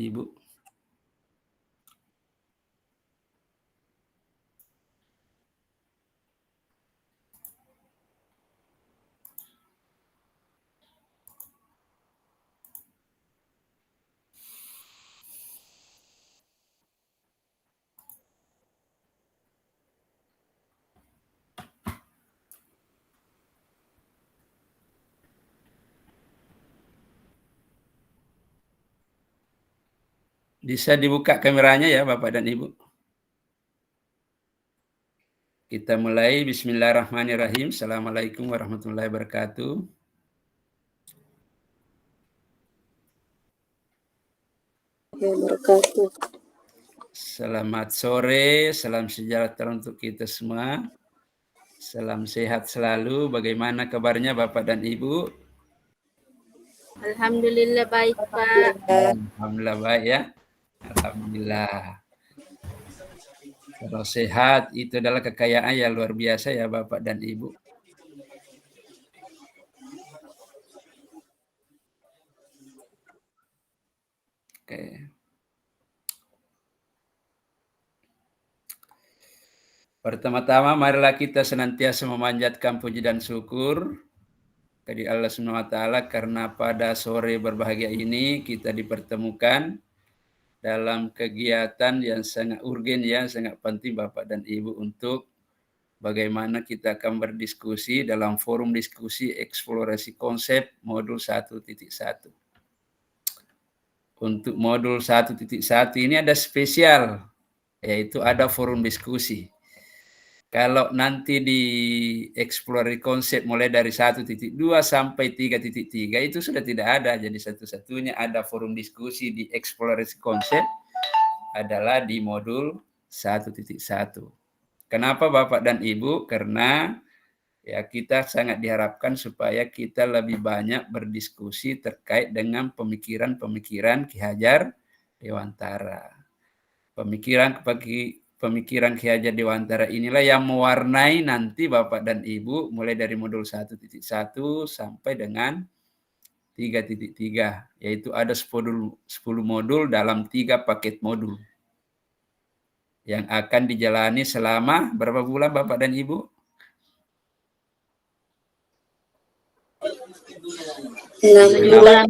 Ibu. Bisa dibuka kameranya ya Bapak dan Ibu. Kita mulai. Bismillahirrahmanirrahim. Assalamualaikum warahmatullahi wabarakatuh. Selamat sore, salam sejahtera untuk kita semua. Salam sehat selalu. Bagaimana kabarnya Bapak dan Ibu? Alhamdulillah baik, Pak. Alhamdulillah baik ya. Alhamdulillah. Kalau sehat itu adalah kekayaan yang luar biasa ya Bapak dan Ibu. Oke. Pertama-tama marilah kita senantiasa memanjatkan puji dan syukur kepada Allah SWT karena pada sore berbahagia ini kita dipertemukan dalam kegiatan yang sangat urgen ya, sangat penting Bapak dan Ibu untuk bagaimana kita akan berdiskusi dalam forum diskusi eksplorasi konsep modul 1.1. Untuk modul 1.1 ini ada spesial, yaitu ada forum diskusi. Kalau nanti di eksplorasi konsep mulai dari 1.2 sampai 3.3 itu sudah tidak ada. Jadi satu-satunya ada forum diskusi di eksplorasi konsep adalah di modul 1.1. Kenapa Bapak dan Ibu? Karena ya kita sangat diharapkan supaya kita lebih banyak berdiskusi terkait dengan pemikiran-pemikiran Ki Hajar Dewantara. Pemikiran Ki Hajar Dewantara inilah yang mewarnai nanti Bapak dan Ibu mulai dari modul 1.1 sampai dengan 3.3, yaitu ada 10 modul dalam 3 paket modul yang akan dijalani selama berapa bulan Bapak dan Ibu? 6 bulan.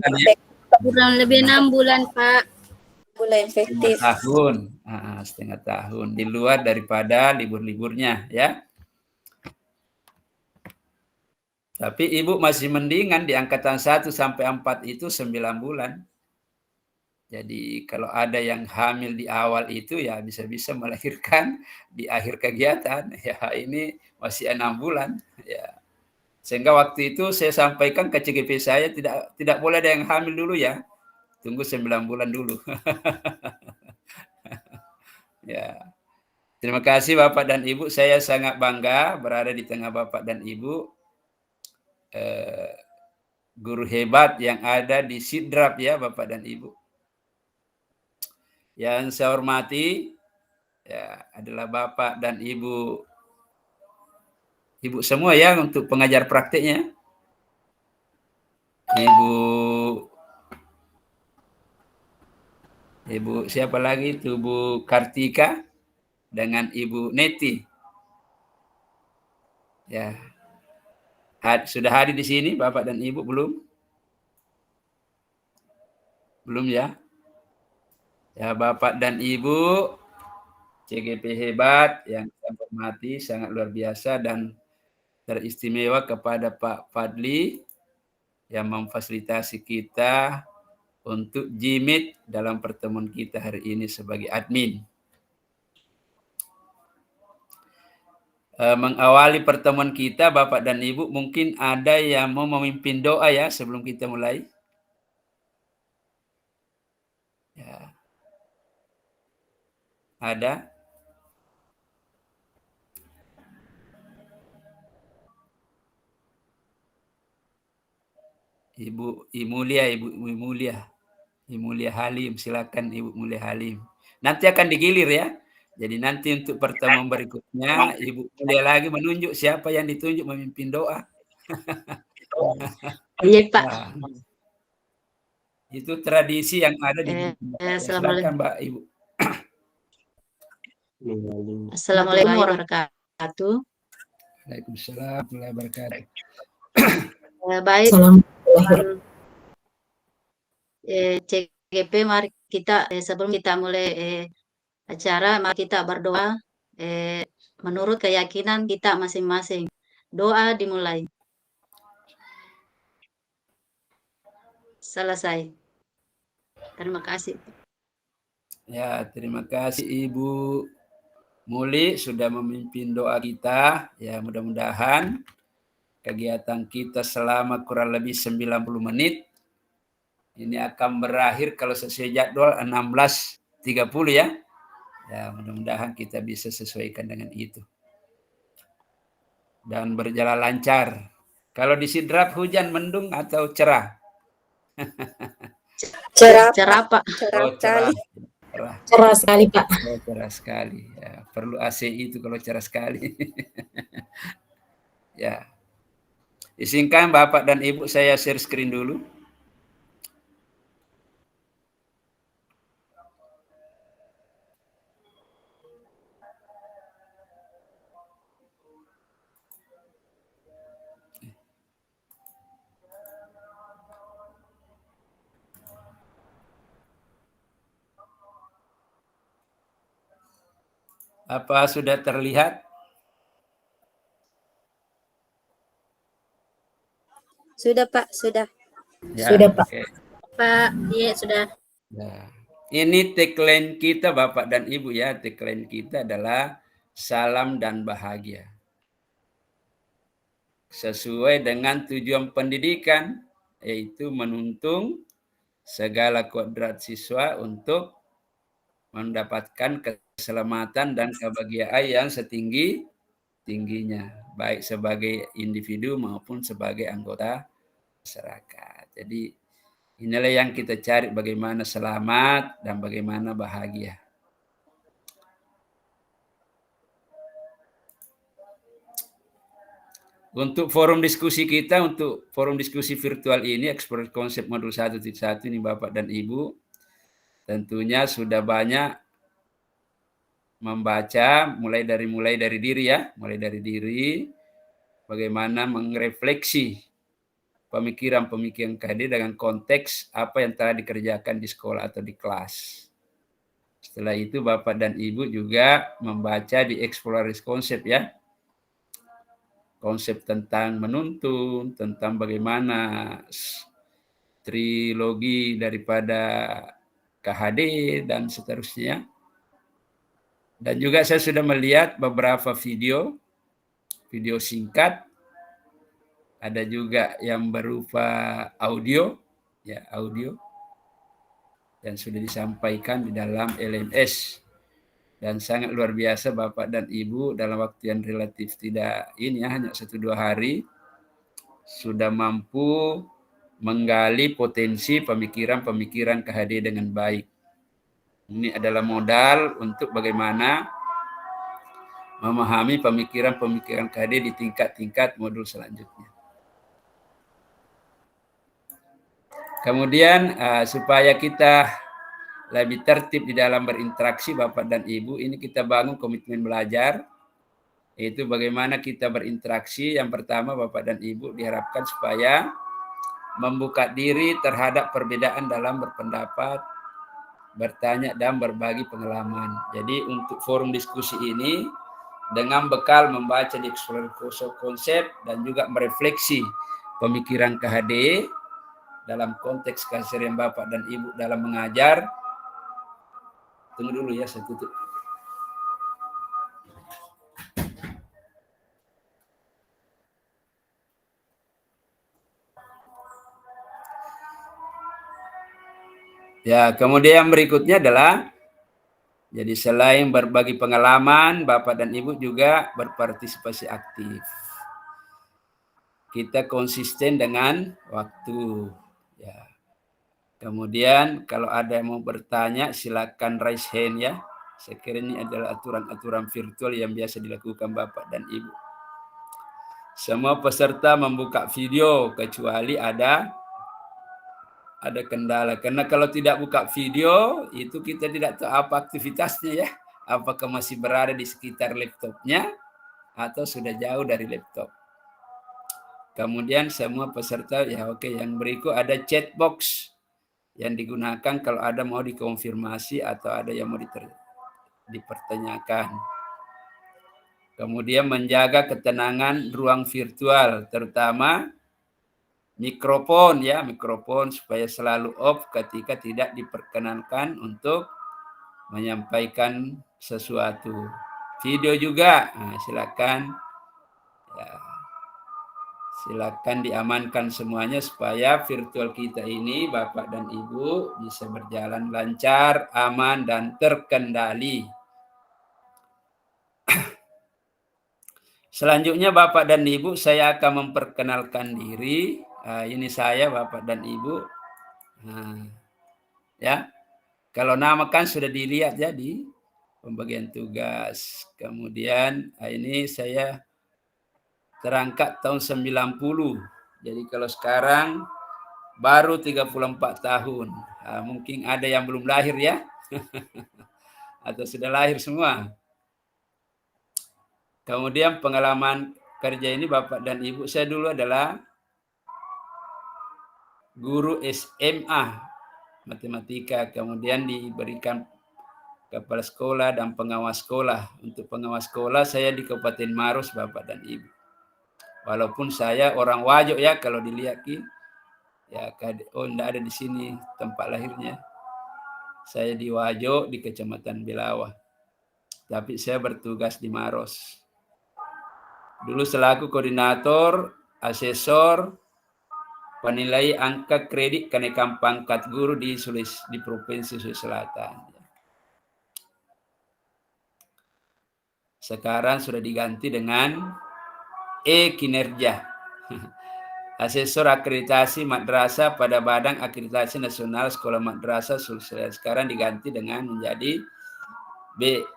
Kurang lebih 6 bulan, Pak. Bulan efektif. Setengah tahun. Di luar daripada libur-liburnya ya. Tapi Ibu masih mendingan di angkatan 1 sampai 4 itu 9 bulan. Jadi kalau ada yang hamil di awal itu ya bisa-bisa melahirkan di akhir kegiatan. Ya ini masih 6 bulan ya. Sehingga waktu itu saya sampaikan ke CGP saya tidak boleh ada yang hamil dulu ya. Tunggu 9 bulan dulu. Ya. Terima kasih Bapak dan Ibu. Saya sangat bangga berada di tengah Bapak dan Ibu. Guru hebat yang ada di Sidrap ya Bapak dan Ibu. Yang saya hormati ya adalah Bapak dan Ibu semua ya untuk pengajar prakteknya. Ibu siapa lagi itu? Bu Kartika dengan Ibu Neti. Ya. Sudah hadir di sini Bapak dan Ibu belum? Belum ya? Ya Bapak dan Ibu CGP hebat yang saya hormati, sangat luar biasa dan teristimewa kepada Pak Fadli yang memfasilitasi kita untuk jimit dalam pertemuan kita hari ini sebagai admin. Mengawali pertemuan kita Bapak dan Ibu, mungkin ada yang mau memimpin doa ya sebelum kita mulai. Ya. Ada? Ibu Mulia Halim, silakan Ibu Mulia Halim. Nanti akan digilir ya. Jadi nanti untuk pertemuan berikutnya Ibu Mulia lagi menunjuk siapa yang ditunjuk memimpin doa. Iya Pak. Nah. Itu tradisi yang ada di Assalamualaikum. silakan Mbak Ibu. Assalamualaikum warahmatullahi wabarakatuh. Waalaikumsalam warahmatullahi wabarakatuh. Baik, CGP, mari kita sebelum kita mulai acara, mari kita berdoa menurut keyakinan kita masing-masing. Doa dimulai. Selesai. Terima kasih. Ya, terima kasih Ibu Muli sudah memimpin doa kita. Ya, mudah-mudahan kegiatan kita selama kurang lebih 90 menit ini akan berakhir kalau sesuai jadwal 16.30 ya. Ya, mudah-mudahan kita bisa sesuaikan dengan itu. Dan berjalan lancar. Kalau di Sidrap hujan, mendung atau cerah? Cerah, Pak. Oh, cerah. Cerah sekali, Pak. Oh, cerah sekali. Ya, perlu AC itu kalau cerah sekali. Ya. Izinkan Bapak dan Ibu saya share screen dulu. Apa sudah terlihat? Sudah, Pak, sudah. Ya, Sudah, Pak. okay. Pak, iya sudah. Ya. Ini tagline kita Bapak dan Ibu ya. Tagline kita adalah salam dan bahagia. Sesuai dengan tujuan pendidikan, yaitu menuntun segala kodrat siswa untuk mendapatkan keselamatan dan kebahagiaan yang setinggi-tingginya, baik sebagai individu maupun sebagai anggota masyarakat. Jadi inilah yang kita cari, bagaimana selamat dan bagaimana bahagia. Untuk forum diskusi kita, untuk forum diskusi virtual ini, eksplorasi konsep modul 1.1 ini Bapak dan Ibu, tentunya sudah banyak membaca mulai dari diri ya, mulai dari diri, bagaimana merefleksi pemikiran-pemikiran KD dengan konteks apa yang telah dikerjakan di sekolah atau di kelas. Setelah itu Bapak dan Ibu juga membaca di eksplorasi konsep ya, konsep tentang menuntun, tentang bagaimana trilogi daripada KHD dan seterusnya. Dan juga saya sudah melihat beberapa video singkat, ada juga yang berupa audio, ya audio, yang sudah disampaikan di dalam LMS. Dan sangat luar biasa Bapak dan Ibu dalam waktu yang relatif tidak ini ya, hanya 1-2 hari, sudah mampu menggali potensi pemikiran-pemikiran KHD dengan baik. Ini adalah modal untuk bagaimana memahami pemikiran-pemikiran KHD di tingkat-tingkat modul selanjutnya. Kemudian supaya kita lebih tertib di dalam berinteraksi Bapak dan Ibu, ini kita bangun komitmen belajar, yaitu bagaimana kita berinteraksi. Yang pertama Bapak dan Ibu diharapkan supaya membuka diri terhadap perbedaan dalam berpendapat, bertanya dan berbagi pengalaman. Jadi untuk forum diskusi ini dengan bekal membaca di eksplorasi konsep dan juga merefleksi pemikiran KHD dalam konteks keseharian Bapak dan Ibu dalam mengajar. Tunggu dulu ya, saya tutup. Ya, kemudian berikutnya adalah, jadi selain berbagi pengalaman, Bapak dan Ibu juga berpartisipasi aktif. Kita konsisten dengan waktu. Ya. Kemudian kalau ada yang mau bertanya, silakan raise hand ya. Saya kira ini adalah aturan-aturan virtual yang biasa dilakukan Bapak dan Ibu. Semua peserta membuka video kecuali ada ada kendala. Karena kalau tidak buka video, itu kita tidak tahu apa aktivitasnya ya. Apakah masih berada di sekitar laptopnya atau sudah jauh dari laptop. Kemudian semua peserta, ya oke, yang berikut ada chat box yang digunakan kalau ada mau dikonfirmasi atau ada yang mau dipertanyakan. Kemudian menjaga ketenangan ruang virtual, terutama mikrofon ya, mikrofon supaya selalu off ketika tidak diperkenankan untuk menyampaikan sesuatu. Video juga, nah, silakan ya, silakan diamankan semuanya supaya virtual kita ini Bapak dan Ibu bisa berjalan lancar, aman dan terkendali. Selanjutnya Bapak dan Ibu, saya akan memperkenalkan diri. Ini saya Bapak dan Ibu. Ya, kalau nama kan sudah dilihat ya di pembagian tugas. Kemudian ini saya terangkat tahun 90. Jadi kalau sekarang baru 34 tahun. Mungkin ada yang belum lahir ya. Atau sudah lahir semua. Kemudian pengalaman kerja ini Bapak dan Ibu, saya dulu adalah guru SMA matematika, kemudian diberikan kepala sekolah dan pengawas sekolah. Untuk pengawas sekolah saya di Kabupaten Maros Bapak dan Ibu. Walaupun saya orang Wajo ya, kalau dilihat ya enggak ada di sini tempat lahirnya. Saya di Wajo di Kecamatan Belawa. Tapi saya bertugas di Maros. Dulu selaku koordinator, asesor, penilai angka kredit kenaikan pangkat guru di Provinsi Sulawesi Selatan. Sekarang sudah diganti dengan kinerja. Asesor akreditasi madrasah pada Badan Akreditasi Nasional Sekolah Madrasah Sulawesi Selatan. Sekarang diganti dengan menjadi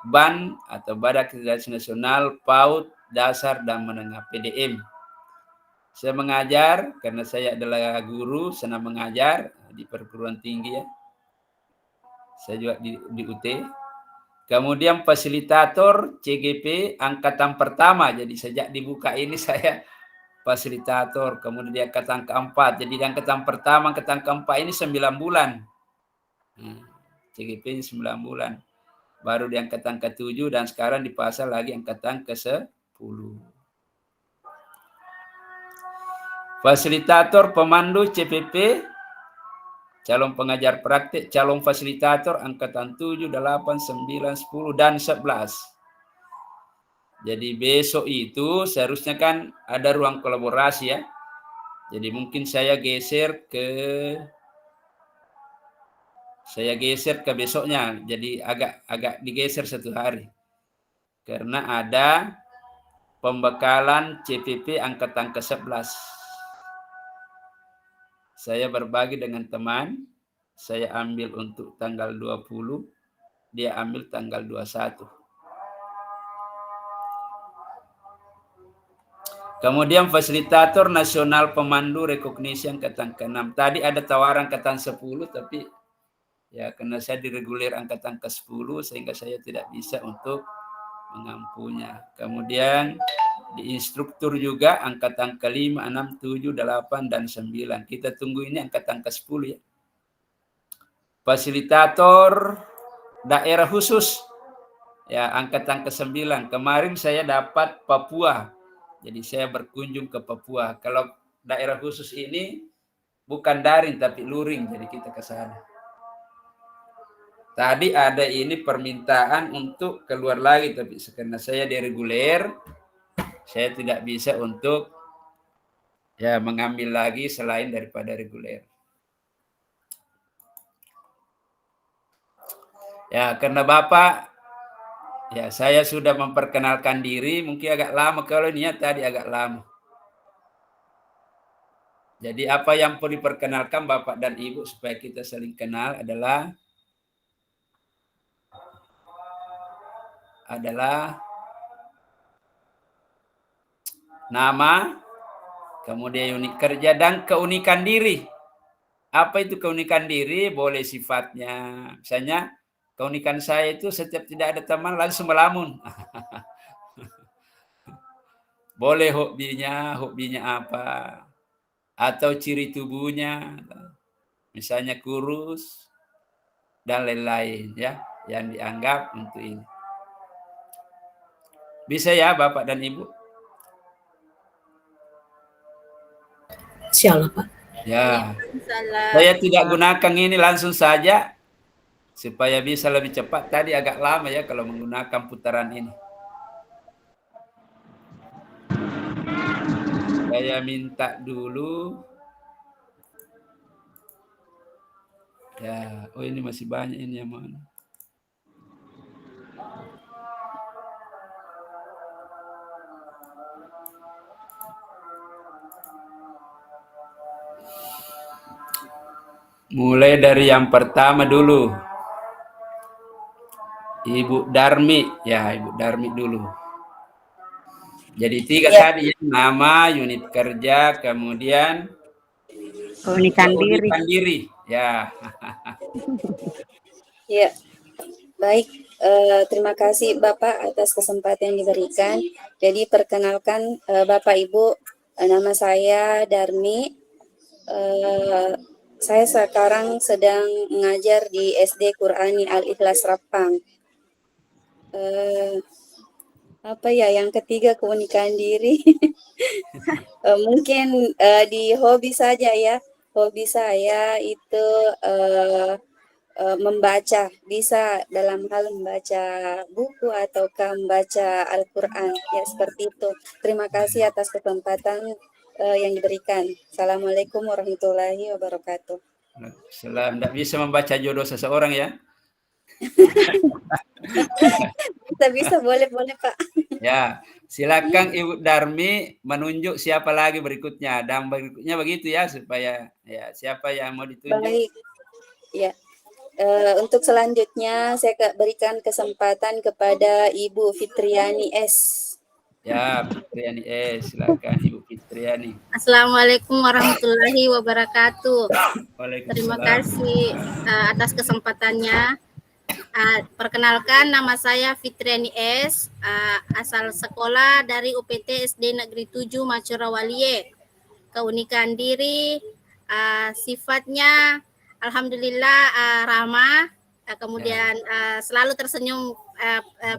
BAN atau Badan Akreditasi Nasional PAUD Dasar dan Menengah PDM. Saya mengajar karena saya adalah guru senang mengajar di perguruan tinggi ya. Saya juga di UT. Kemudian fasilitator CGP angkatan pertama. Jadi sejak dibuka ini saya fasilitator. Kemudian di angkatan keempat. Jadi di angkatan pertama, angkatan keempat ini 9 bulan. CGP ini 9 bulan. Baru di angkatan ke-7 dan sekarang dipasang lagi angkatan ke-10. Fasilitator pemandu CPP, calon pengajar praktik, calon fasilitator angkatan 7, 8, 9, 10, dan 11. Jadi besok itu seharusnya kan ada ruang kolaborasi ya. Jadi mungkin saya geser ke besoknya. Jadi agak digeser 1 hari. Karena ada pembekalan CPP angkatan ke-11. Saya berbagi dengan teman, saya ambil untuk tanggal 20, dia ambil tanggal 21. Kemudian fasilitator nasional pemandu rekognisi angkatan ke-6. Tadi ada tawaran angkatan 10, tapi ya karena saya diregulir angkatan ke-10, sehingga saya tidak bisa untuk mengampunya. Kemudian di instruktur juga angkatan ke-5, 6, 7, 8, dan 9. Kita tunggu ini angkatan ke-10 ya. Fasilitator daerah khusus ya, angkatan ke-9. Kemarin saya dapat Papua. Jadi saya berkunjung ke Papua. Kalau daerah khusus ini bukan daring tapi luring, jadi kita ke sana. Tadi ada ini permintaan untuk keluar lagi, tapi karena saya dereguler, saya tidak bisa untuk ya mengambil lagi selain daripada reguler. Ya, karena Bapak, ya saya sudah memperkenalkan diri, mungkin agak lama, kalau ini ya tadi agak lama. Jadi apa yang perlu diperkenalkan Bapak dan Ibu supaya kita saling kenal adalah nama, kemudian unit kerja dan keunikan diri. Apa itu keunikan diri? Boleh sifatnya. Misalnya, keunikan saya itu setiap tidak ada teman langsung melamun. Boleh hobinya apa? Atau ciri tubuhnya, misalnya kurus, dan lain-lain ya, yang dianggap untuk ini. Bisa ya Bapak dan Ibu? Insya Allah, Pak. Ya, Salah. saya tidak gunakan ini langsung saja, supaya bisa lebih cepat. Tadi agak lama ya kalau menggunakan putaran ini. Saya minta dulu. Ya, oh ini masih banyak ini yang mana. Mulai dari yang pertama dulu. Ibu Darmi, ya Ibu Darmi dulu. Jadi 3 tadi ya, nama, unit kerja, kemudian Keunikan diri. diri. Ya. Ya, baik. Terima kasih Bapak atas kesempatan yang diberikan. Jadi perkenalkan Bapak Ibu, nama saya Darmi. Saya sekarang sedang mengajar di SD Qurani Al-Ikhlas Rapang. Apa ya yang ketiga, keunikan diri. Mungkin di hobi saja ya. Hobi saya itu membaca, bisa dalam hal membaca buku ataukah membaca Al-Quran, ya seperti itu. Terima kasih atas kesempatan yang diberikan. Assalamualaikum warahmatullahi wabarakatuh. Selam, tidak bisa membaca jodoh seseorang ya. Bisa, boleh Pak. Ya, silakan Ibu Darmi menunjuk siapa lagi berikutnya. Dan berikutnya begitu ya, supaya ya siapa yang mau ditunjuk. Baik, ya. Untuk selanjutnya saya berikan kesempatan kepada Ibu Fitriani S. Ya, Fitriani S, silakan Ibu Fitriani. Assalamualaikum warahmatullahi wabarakatuh. Terima Waalaikumsalam. kasih atas kesempatannya. Perkenalkan, nama saya Fitriani S, asal sekolah dari UPT SD Negeri 7 Macurawaliye. Keunikan diri, sifatnya alhamdulillah ramah, kemudian selalu tersenyum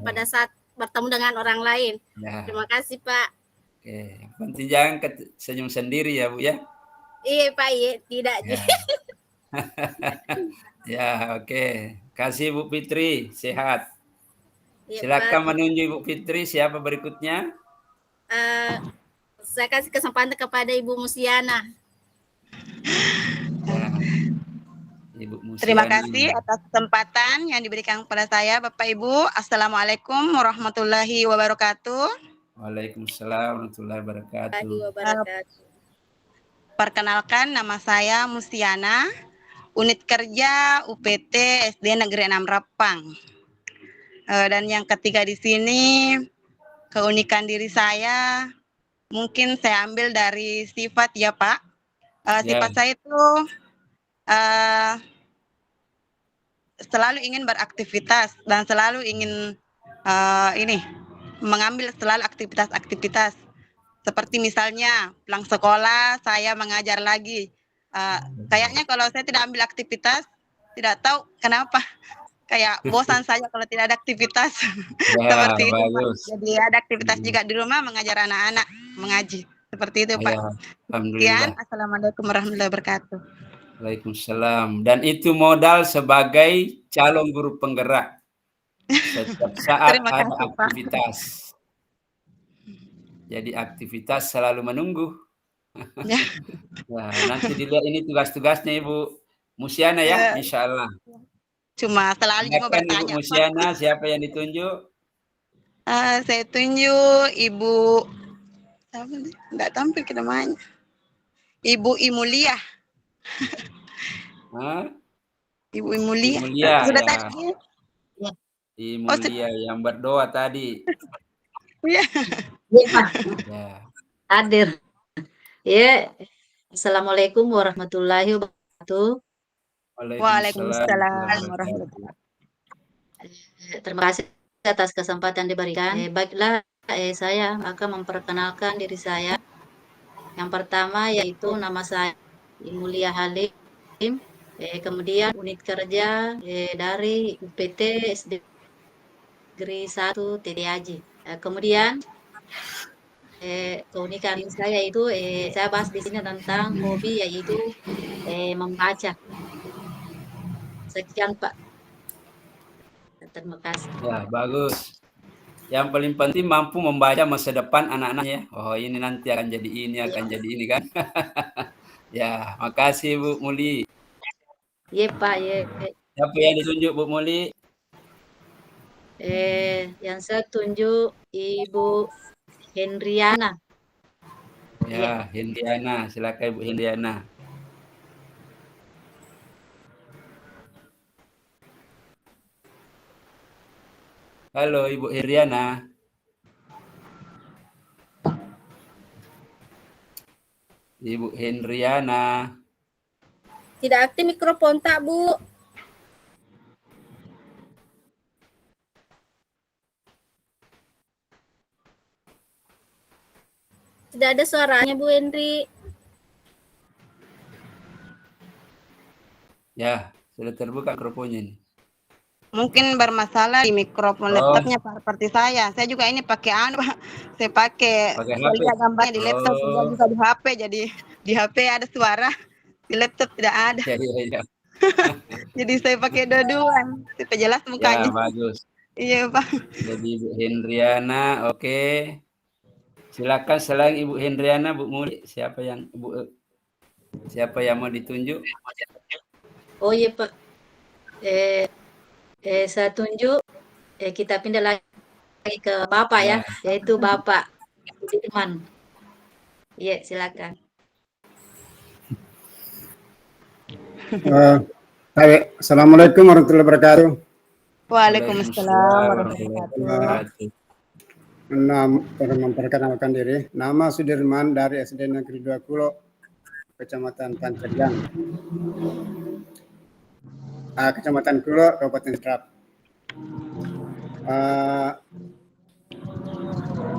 pada saat bertemu dengan orang lain. Ya. Terima kasih Pak. Oke, penting jangan senyum sendiri ya Bu ya. Iya Pak, iya tidak. Ya, ya oke. Kasih Bu Fitri, sehat. Iya, Silakan Pak. menunjuk Ibu Fitri, siapa berikutnya? Saya kasih kesempatan kepada Ibu Musiana. Ya. Ibu Musiana. Terima kasih atas kesempatan yang diberikan kepada saya, Bapak Ibu. Assalamualaikum warahmatullahi wabarakatuh. Waalaikumsalam warahmatullahi wabarakatuh. Perkenalkan, nama saya Musiana, unit kerja UPT SD Negeri 6 Rapang. Dan yang ketiga di sini, keunikan diri saya, mungkin saya ambil dari sifat ya Pak. Sifat saya itu selalu ingin beraktivitas dan selalu ingin mengambil selalu aktivitas-aktivitas. Seperti misalnya pulang sekolah saya mengajar lagi. Kayaknya kalau saya tidak ambil aktivitas, tidak tahu kenapa. Kayak bosan saja kalau tidak ada aktivitas. Ya, seperti itu Pak. Jadi ada aktivitas juga di rumah, mengajar anak-anak mengaji. Seperti itu Pak. Ya, alhamdulillah. Sekian, Assalamualaikum warahmatullahi wabarakatuh. Waalaikumsalam. Dan itu modal sebagai calon guru penggerak. Setiap saat Terima ada kasih, Pak. aktivitas. Jadi aktivitas selalu menunggu. Ya. Nah, nanti dilihat ini tugas-tugasnya Ibu Musiana ya, insya Allah. Cuma selalu juga Silakan bertanya. Ibu Musiana, siapa yang ditunjuk? Saya tunjuk Ibu, enggak tampil ke namanya. Ibu Imulia. Ibu Imulia. Imulia, Sudah ya. tadi. Imulia yang berdoa tadi. Iya. Iya, Pak. Ya. Hadir. Ya. Assalamualaikum warahmatullahi wabarakatuh. wabarakatuh. Waalaikumsalam warahmatullahi wabarakatuh. Terima kasih atas kesempatan diberikan. Baiklah, saya akan memperkenalkan diri saya. Yang pertama yaitu nama saya Mulia Halim. Kemudian unit kerja dari UPT SD Negeri 1 TDAJ. Kemudian keunikan saya itu saya bahas di sini tentang hobi yaitu membaca. Sekian Pak. Terima kasih. Ya, bagus. Yang paling penting mampu membaca masa depan anak-anaknya. Oh, ini nanti akan jadi ini, akan jadi ini kan. Ya, makasih Bu Muli. Iya Pak, ya. Siapa yang ditunjuk Bu Muli? Yang saya tunjuk Ibu Hendriana. Ya, Hendriana. Silakan Ibu Hendriana. Halo Ibu Hendriana. Ibu Hendriana. Tidak aktif mikrofon tak, Bu? Tidak ada suaranya, Bu Hendri. Ya, sudah terbuka mikrofonnya ini. Mungkin bermasalah di mikrofon laptopnya seperti saya. Saya juga ini pakai Pak. Saya pakai HP. lihat gambarnya di laptop, saya juga di HP. Jadi di HP ada suara, di laptop tidak ada. Ya. Jadi saya pakai dua-duaan. Supaya jelas mukanya. Ya, bagus. Iya, Pak. Jadi Ibu Hendriana, oke. Silakan selain Ibu Hendriana, Bu Muli, siapa yang mau ditunjuk? Oh iya Pak. Saya tunjuk kita pindah lagi ke Bapak ya, yaitu Bapak Sudirman. Iya, silakan. Assalamualaikum warahmatullahi wabarakatuh. Waalaikumsalam warahmatullahi wabarakatuh. Memperkenalkan diri, nama Sudirman dari SD Negeri 2 Kulo, Kecamatan Pancerjang. Kecamatan Kulo, Kabupaten Serap.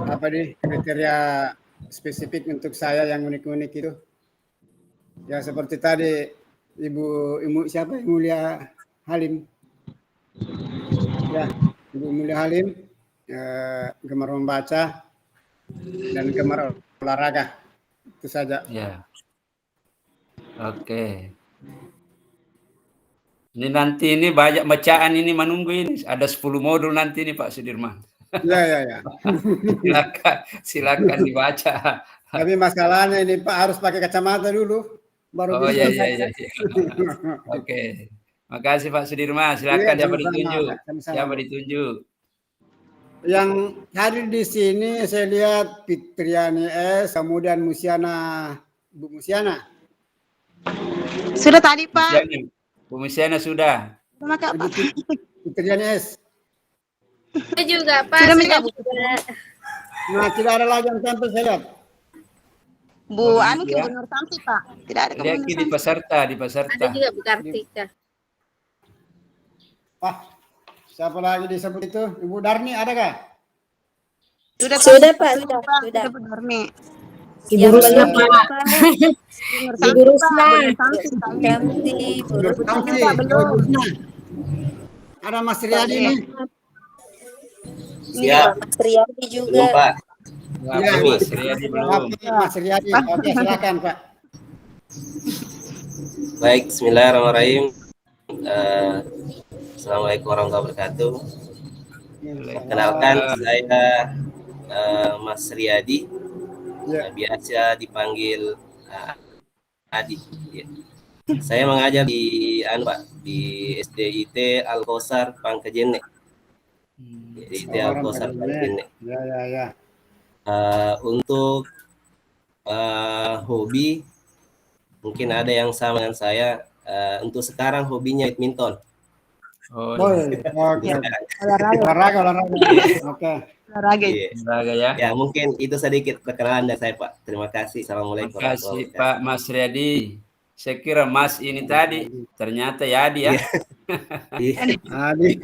Apa nih kriteria spesifik untuk saya yang unik-unik itu? Ya seperti tadi Ibu siapa? Mulia Halim. Ya, Ibu Mulia Halim gemar membaca dan gemar olahraga. Itu saja. Ya. Oke. Ini nanti ini banyak bacaan ini menunggu ini. Ada 10 modul nanti ini Pak Sudirman. Ya. Silakan dibaca. Tapi masalahnya ini Pak harus pakai kacamata dulu. Baru bisa. Iya. Oke. Makasih Pak Sudirman. Silakan siapa ditunjuk. Yang hadir di sini saya lihat Fitriani S, kemudian Bu Musiana. Sudah tadi Pak. Bu Musiana sudah. Sama Kak Pak. Fitriani S. Saya juga, Pak. Nah, tidak ada lagi yang tampil saya lihat. Bu Anu Gubernur Samsi Pak. Tidak ada Gubernur di peserta. Ada juga Bu Kartika. Siapa lagi disebut itu? Ibu Darni ada kah? Sudah Pak. Sudah Bu Darmi. Ibu Rusna, Pak. Ibu Rusna. Ada Mas Riyadi nih. Siap. Mas Riyadi juga. Pak. Ya, Mas Riyadi belum. Mas Riyadi. Oke, silakan Pak. Baik, bismillahirrahmanirrahim. Assalamualaikum warahmatullahi wabarakatuh. Perkenalkan, saya Mas Riyadi, biasa dipanggil Adi. Ya. Saya mengajar di SDIT Al-Kausar Pangkajene. SDIT Al-Kausar Pangkajene. Ya. Untuk hobi, mungkin ada yang sama dengan saya. Untuk sekarang hobinya badminton. Olahraga. Oke. Olahraga ya. Ya, mungkin itu sedikit perkenalan dari saya, Pak. Terima kasih. Assalamualaikum. Terima kasih Pak Mas Riyadi. Saya kira Mas ini tadi, ternyata Yadi ya. Iya. Adi.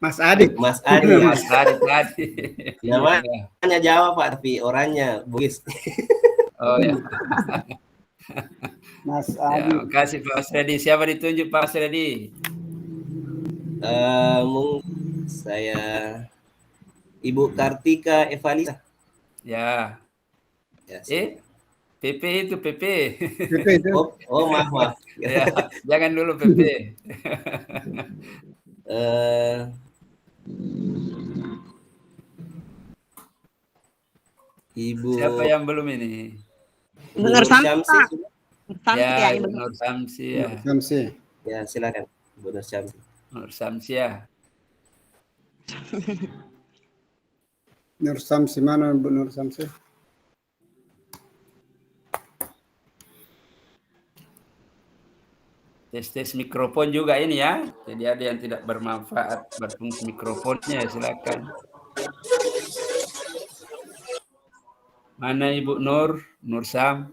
Mas Adi. Mas Adi. Mas Adi tadi. Namanya Jawa Pak, tapi orangnya Bugis. Oh ya. Mas Ya, Adi. makasih Pak Asredi. Siapa ditunjuk Pak Asredi? Saya Ibu Kartika Evalisa. Ya. Ya, PP itu PP. PP itu. oh maaf. Ya, jangan dulu PP. Ibu. Siapa yang belum ini? Ibu Nur Samsi. Ya, Ibu Nur Samsi ya. Samsi. Ya, silakan Ibu Nur Samsi. Nur Samsi ya. Nur Samsi mana Bu Nur Samsi? Tes mikrofon juga ini ya. Jadi ada yang tidak bermanfaat berfungsi mikrofonnya, silakan. Mana Ibu Nur? Nur Sam?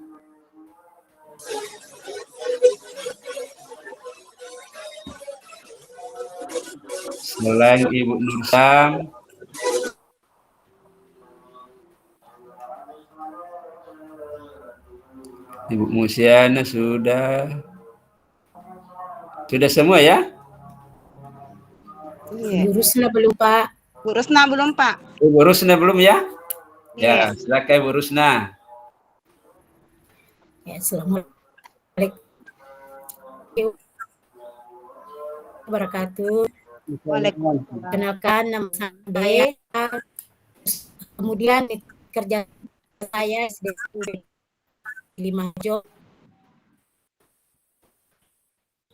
Selain Ibu Nur Sam, Ibu Musiana sudah semua ya? Ibu Rusna belum, Pak. Bu Rusna belum, Pak? Ibu Rusna belum ya? Iya. Ya, silakan Ibu Rusna. Ya, Assalamualaikum wabarakatuh. Waalaikumsalam. Kenalkan nama saya. Kemudian kerja saya SD 5 Jo.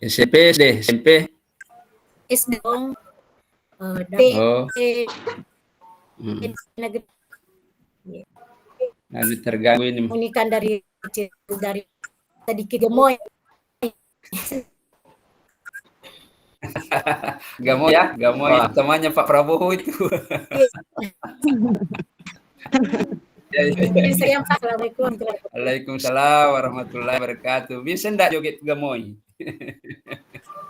SMP, SMP. SD dong. Dari Oh. negeri Nanti terganggu ini. unikan dari sedikit gemoy. Gamoy ya, Gamoy. Temannya Pak Prabowo itu. Saya Assalamualaikum. Waalaikumsalam warahmatullahi wabarakatuh. Bisa enggak joget Gamoy?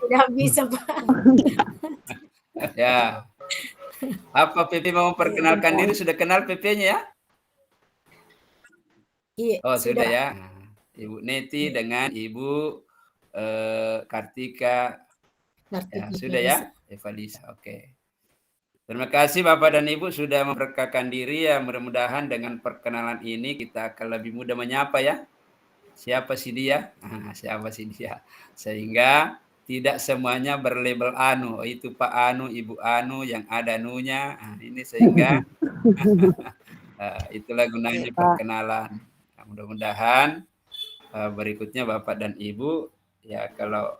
Sudah bisa, Pak. Ya. Apa PP mau memperkenalkan diri? Sudah kenal PP-nya ya? Iya, Oh, sudah ya. Ibu Neti dengan Ibu Kartika. Ya, sudah ya, Evalisa. Oke. Terima kasih Bapak dan Ibu sudah memperkenalkan diri ya. Mudah-mudahan dengan perkenalan ini kita akan lebih mudah menyapa ya. Siapa sih dia? Siapa sih dia? Sehingga tidak semuanya berlabel Anu. Oh, itu Pak Anu, Ibu Anu yang ada Nunya. Ini sehingga itulah gunanya perkenalan. Nah, mudah-mudahan berikutnya Bapak dan Ibu ya kalau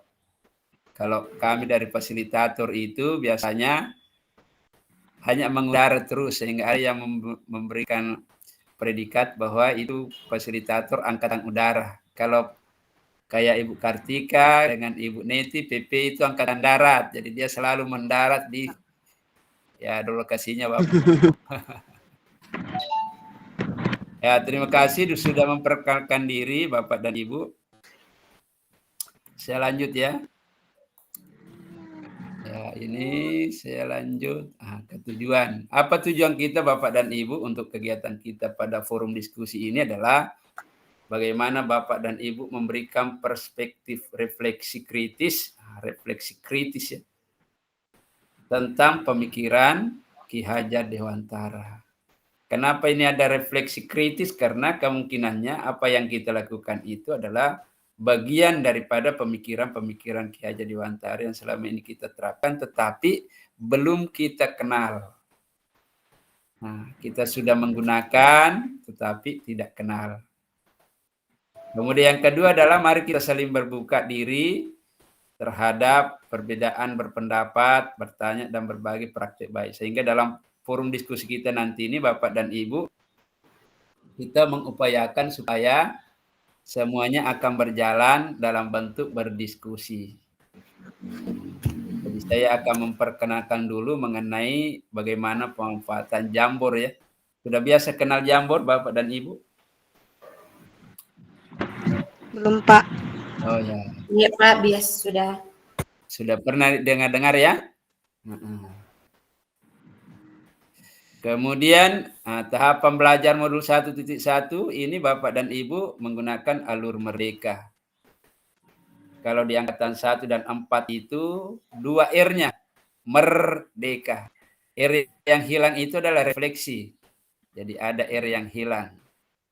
kami dari fasilitator itu biasanya hanya mengudara terus sehingga ada yang memberikan predikat bahwa itu fasilitator angkatan udara. Kalau kayak Ibu Kartika dengan Ibu Neti, PP itu angkatan darat. Jadi dia selalu mendarat di lokasinya Bapak. Ya, terima kasih sudah memperkenalkan diri Bapak dan Ibu. Saya lanjut ya. Ya, ini saya lanjut ke tujuan. Apa tujuan kita Bapak dan Ibu untuk kegiatan kita pada forum diskusi ini adalah bagaimana Bapak dan Ibu memberikan perspektif refleksi kritis ya, tentang pemikiran Ki Hajar Dewantara. Kenapa ini ada refleksi kritis? Karena kemungkinannya apa yang kita lakukan itu adalah bagian daripada pemikiran-pemikiran Ki Hajar Dewantara yang selama ini kita terapkan tetapi belum kita kenal. Nah, kita sudah menggunakan tetapi tidak kenal. Kemudian yang kedua adalah mari kita saling berbuka diri terhadap perbedaan berpendapat, bertanya dan berbagi praktik baik. Sehingga dalam forum diskusi kita nanti ini Bapak dan Ibu kita mengupayakan supaya semuanya akan berjalan dalam bentuk berdiskusi. Jadi saya akan memperkenalkan dulu mengenai bagaimana pemanfaatan Jamboard ya. Sudah biasa kenal Jamboard Bapak dan Ibu? Belum, Pak. Oh ya, Iya Pak, bias sudah. sudah pernah dengar ya? Kemudian tahapan belajar modul 1.1 ini Bapak dan Ibu menggunakan alur merdeka. Kalau di angkatan 1 dan 4 itu 2 R-nya, merdeka. R yang hilang itu adalah refleksi. Jadi ada R yang hilang,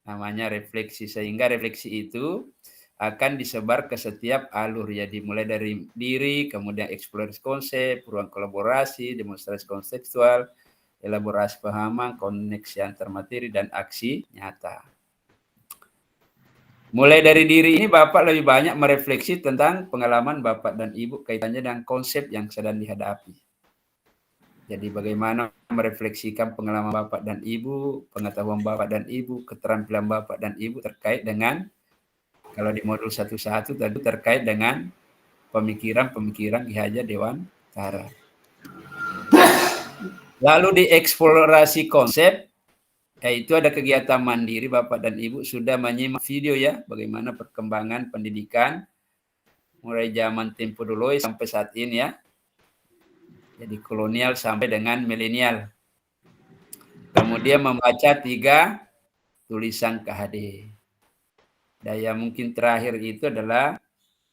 namanya refleksi. Sehingga refleksi itu akan disebar ke setiap alur. Ya, dimulai dari diri, kemudian eksplorasi konsep, ruang kolaborasi, demonstrasi konseptual, elaborasi pemahaman, koneksi antar materi, dan aksi nyata. Mulai dari diri ini Bapak lebih banyak merefleksi tentang pengalaman Bapak dan Ibu kaitannya dengan konsep yang sedang dihadapi. Jadi bagaimana merefleksikan pengalaman Bapak dan Ibu, pengetahuan Bapak dan Ibu, keterampilan Bapak dan Ibu terkait dengan, kalau di modul 1.1 tadi terkait dengan pemikiran-pemikiran Ki Hajar Dewantara. Lalu di eksplorasi konsep, yaitu ada kegiatan mandiri. Bapak dan Ibu sudah menyimak video ya, bagaimana perkembangan pendidikan mulai zaman tempo dulu sampai saat ini ya. Jadi kolonial sampai dengan milenial. Kemudian membaca 3 tulisan KHD. Dan yang mungkin terakhir itu adalah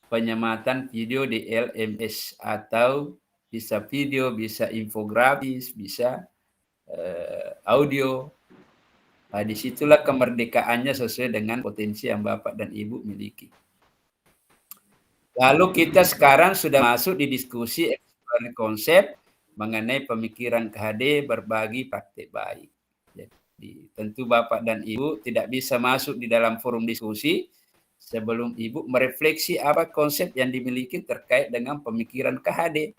penyematan video di LMS, atau bisa video, bisa infografis, bisa audio. Nah, disitulah kemerdekaannya sesuai dengan potensi yang Bapak dan Ibu miliki. Lalu kita sekarang sudah masuk di diskusi eksplorasi konsep mengenai pemikiran KHD berbagi praktik baik. Jadi tentu Bapak dan Ibu tidak bisa masuk di dalam forum diskusi sebelum Ibu merefleksi apa konsep yang dimiliki terkait dengan pemikiran KHD.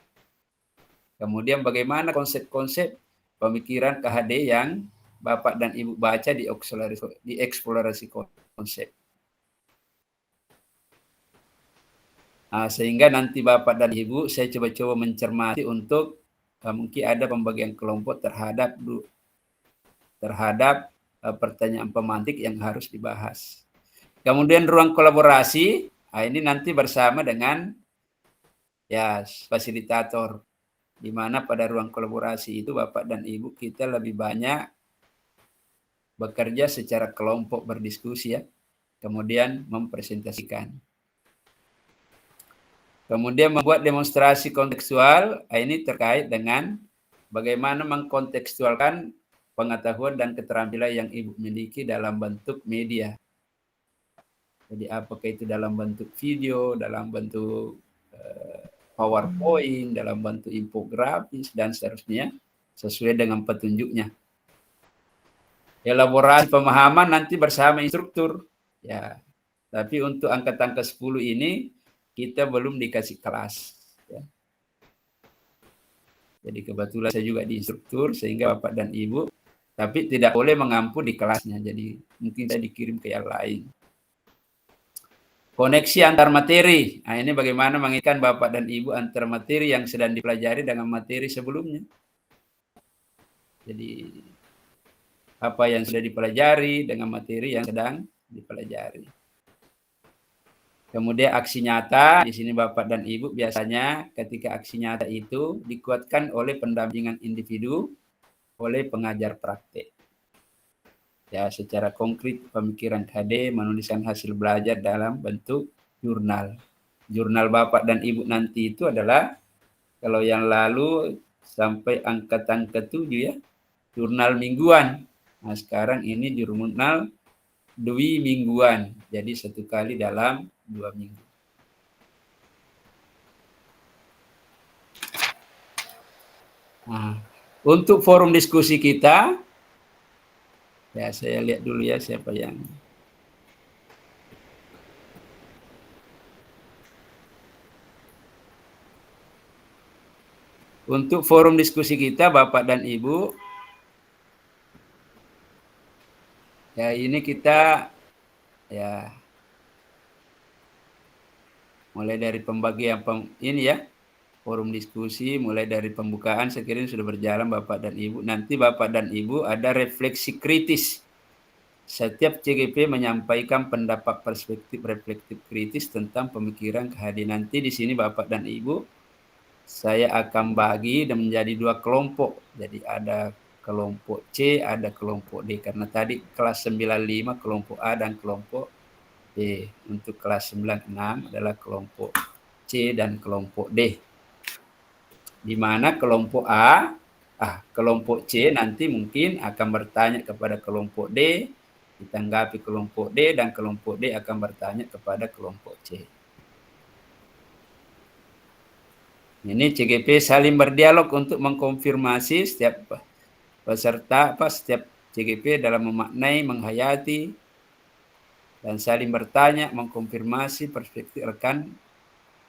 Kemudian bagaimana konsep-konsep pemikiran KHD yang Bapak dan Ibu baca di eksplorasi konsep. Nah, sehingga nanti Bapak dan Ibu saya coba-coba mencermati untuk mungkin ada pembagian kelompok terhadap pertanyaan pemantik yang harus dibahas. Kemudian ruang kolaborasi, nah ini nanti bersama dengan ya fasilitator, di mana pada ruang kolaborasi itu Bapak dan Ibu kita lebih banyak bekerja secara kelompok, berdiskusi ya, kemudian mempresentasikan. Kemudian membuat demonstrasi kontekstual, ini terkait dengan bagaimana mengkontekstualkan pengetahuan dan keterampilan yang Ibu miliki dalam bentuk media. Jadi apakah itu dalam bentuk video, dalam bentuk PowerPoint, dalam bentuk infografis, dan seterusnya, sesuai dengan petunjuknya. Elaborasi pemahaman nanti bersama instruktur. Ya, tapi untuk angkatan ke-10 ini, kita belum dikasih kelas. Ya. Jadi kebetulan saya juga di instruktur, sehingga Bapak dan Ibu, tapi tidak boleh mengampu di kelasnya. Jadi mungkin saya dikirim ke yang lain. Koneksi antar materi. Nah, ini bagaimana mengaitkan Bapak dan Ibu antar materi yang sedang dipelajari dengan materi sebelumnya. Jadi apa yang sudah dipelajari dengan materi yang sedang dipelajari. Kemudian aksi nyata, di sini Bapak dan Ibu biasanya ketika aksi nyata itu dikuatkan oleh pendampingan individu, oleh pengajar praktek. Ya, secara konkret pemikiran KHD menuliskan hasil belajar dalam bentuk jurnal. Jurnal Bapak dan Ibu nanti itu adalah, kalau yang lalu sampai angkatan ke-7 ya, jurnal mingguan. Nah, sekarang ini jurnal dwi mingguan. Jadi 1 kali dalam 2 minggu. Nah, untuk forum diskusi kita, ya saya lihat dulu ya siapa yang untuk forum diskusi kita, Bapak dan Ibu. Ya, ini kita ya mulai dari pembagian ini ya, forum diskusi, mulai dari pembukaan sekiranya sudah berjalan Bapak dan Ibu. Nanti Bapak dan Ibu ada refleksi kritis Setiap CGP menyampaikan pendapat perspektif reflektif kritis tentang pemikiran kehadiran. Nanti di sini Bapak dan Ibu, saya akan bagi dan menjadi 2 kelompok. Jadi ada kelompok C, ada kelompok D. Karena tadi kelas 95 kelompok A dan kelompok D. Untuk kelas 96 adalah kelompok C dan kelompok D. Di mana kelompok kelompok C nanti mungkin akan bertanya kepada kelompok D, ditanggapi kelompok D, dan kelompok D akan bertanya kepada kelompok C. Ini CGP saling berdialog untuk mengkonfirmasi setiap peserta, setiap CGP dalam memaknai, menghayati, dan saling bertanya, mengkonfirmasi perspektif rekan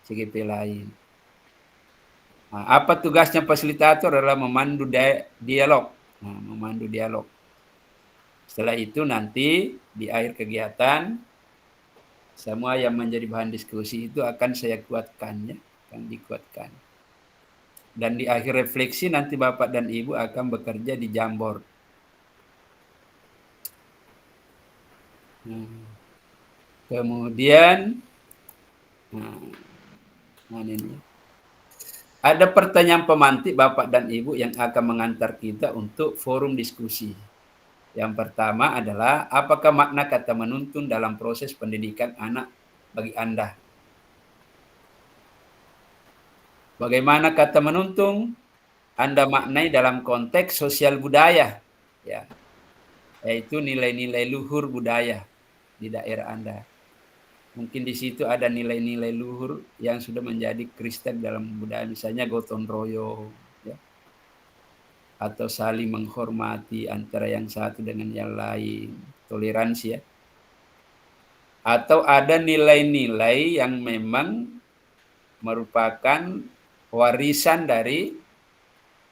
CGP lain. Nah, apa tugasnya fasilitator adalah memandu dialog. Nah, memandu dialog. Setelah itu nanti di akhir kegiatan, semua yang menjadi bahan diskusi itu akan saya kuatkan, ya, akan dikuatkan. Dan di akhir refleksi nanti Bapak dan Ibu akan bekerja di Jamboard. Kemudian, ini ada pertanyaan pemantik Bapak dan Ibu yang akan mengantar kita untuk forum diskusi. Yang pertama adalah, apakah makna kata menuntun dalam proses pendidikan anak bagi Anda? Bagaimana kata menuntun Anda maknai dalam konteks sosial budaya, ya, yaitu nilai-nilai luhur budaya di daerah Anda. Mungkin di situ ada nilai-nilai luhur yang sudah menjadi kristal dalam budaya, misalnya gotong royong, ya, atau saling menghormati antara yang satu dengan yang lain, toleransi, ya. Atau ada nilai-nilai yang memang merupakan warisan dari,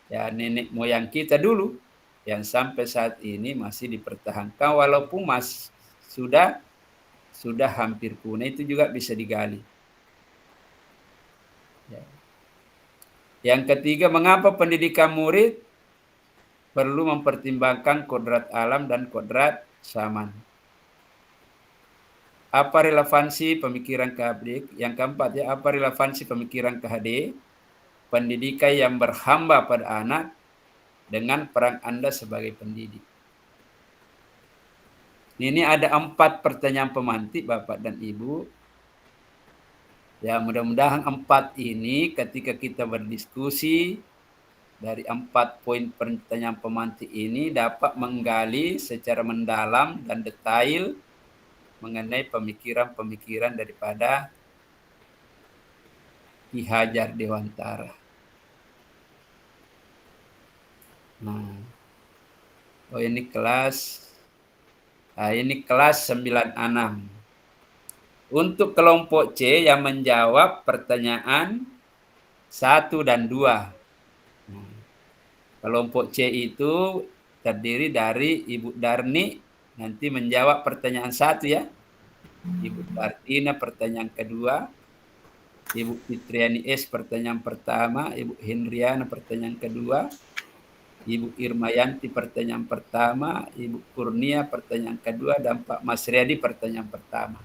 ya, nenek moyang kita dulu yang sampai saat ini masih dipertahankan walaupun sudah hampir punah, itu juga bisa digali. Ya. Yang ketiga, mengapa pendidikan murid perlu mempertimbangkan kodrat alam dan kodrat zaman? Apa relevansi pemikiran KHD? Yang keempat, ya, apa relevansi pemikiran KHD pendidikan yang berhamba pada anak dengan peran Anda sebagai pendidik? Ini ada 4 pertanyaan pemantik Bapak dan Ibu. Ya, mudah-mudahan 4 ini ketika kita berdiskusi dari 4 poin pertanyaan pemantik ini dapat menggali secara mendalam dan detail mengenai pemikiran-pemikiran daripada Ki Hajar Dewantara. Nah, ini kelas 96. Untuk kelompok C yang menjawab pertanyaan 1 dan 2. Kelompok C itu terdiri dari Ibu Darni, nanti menjawab pertanyaan 1, ya. Ibu Martina pertanyaan kedua, Ibu Fitriani S pertanyaan pertama, Ibu Hendriana pertanyaan kedua, Ibu Irmayanti pertanyaan pertama, Ibu Kurnia pertanyaan kedua, dan Pak Mas Riyadi pertanyaan pertama.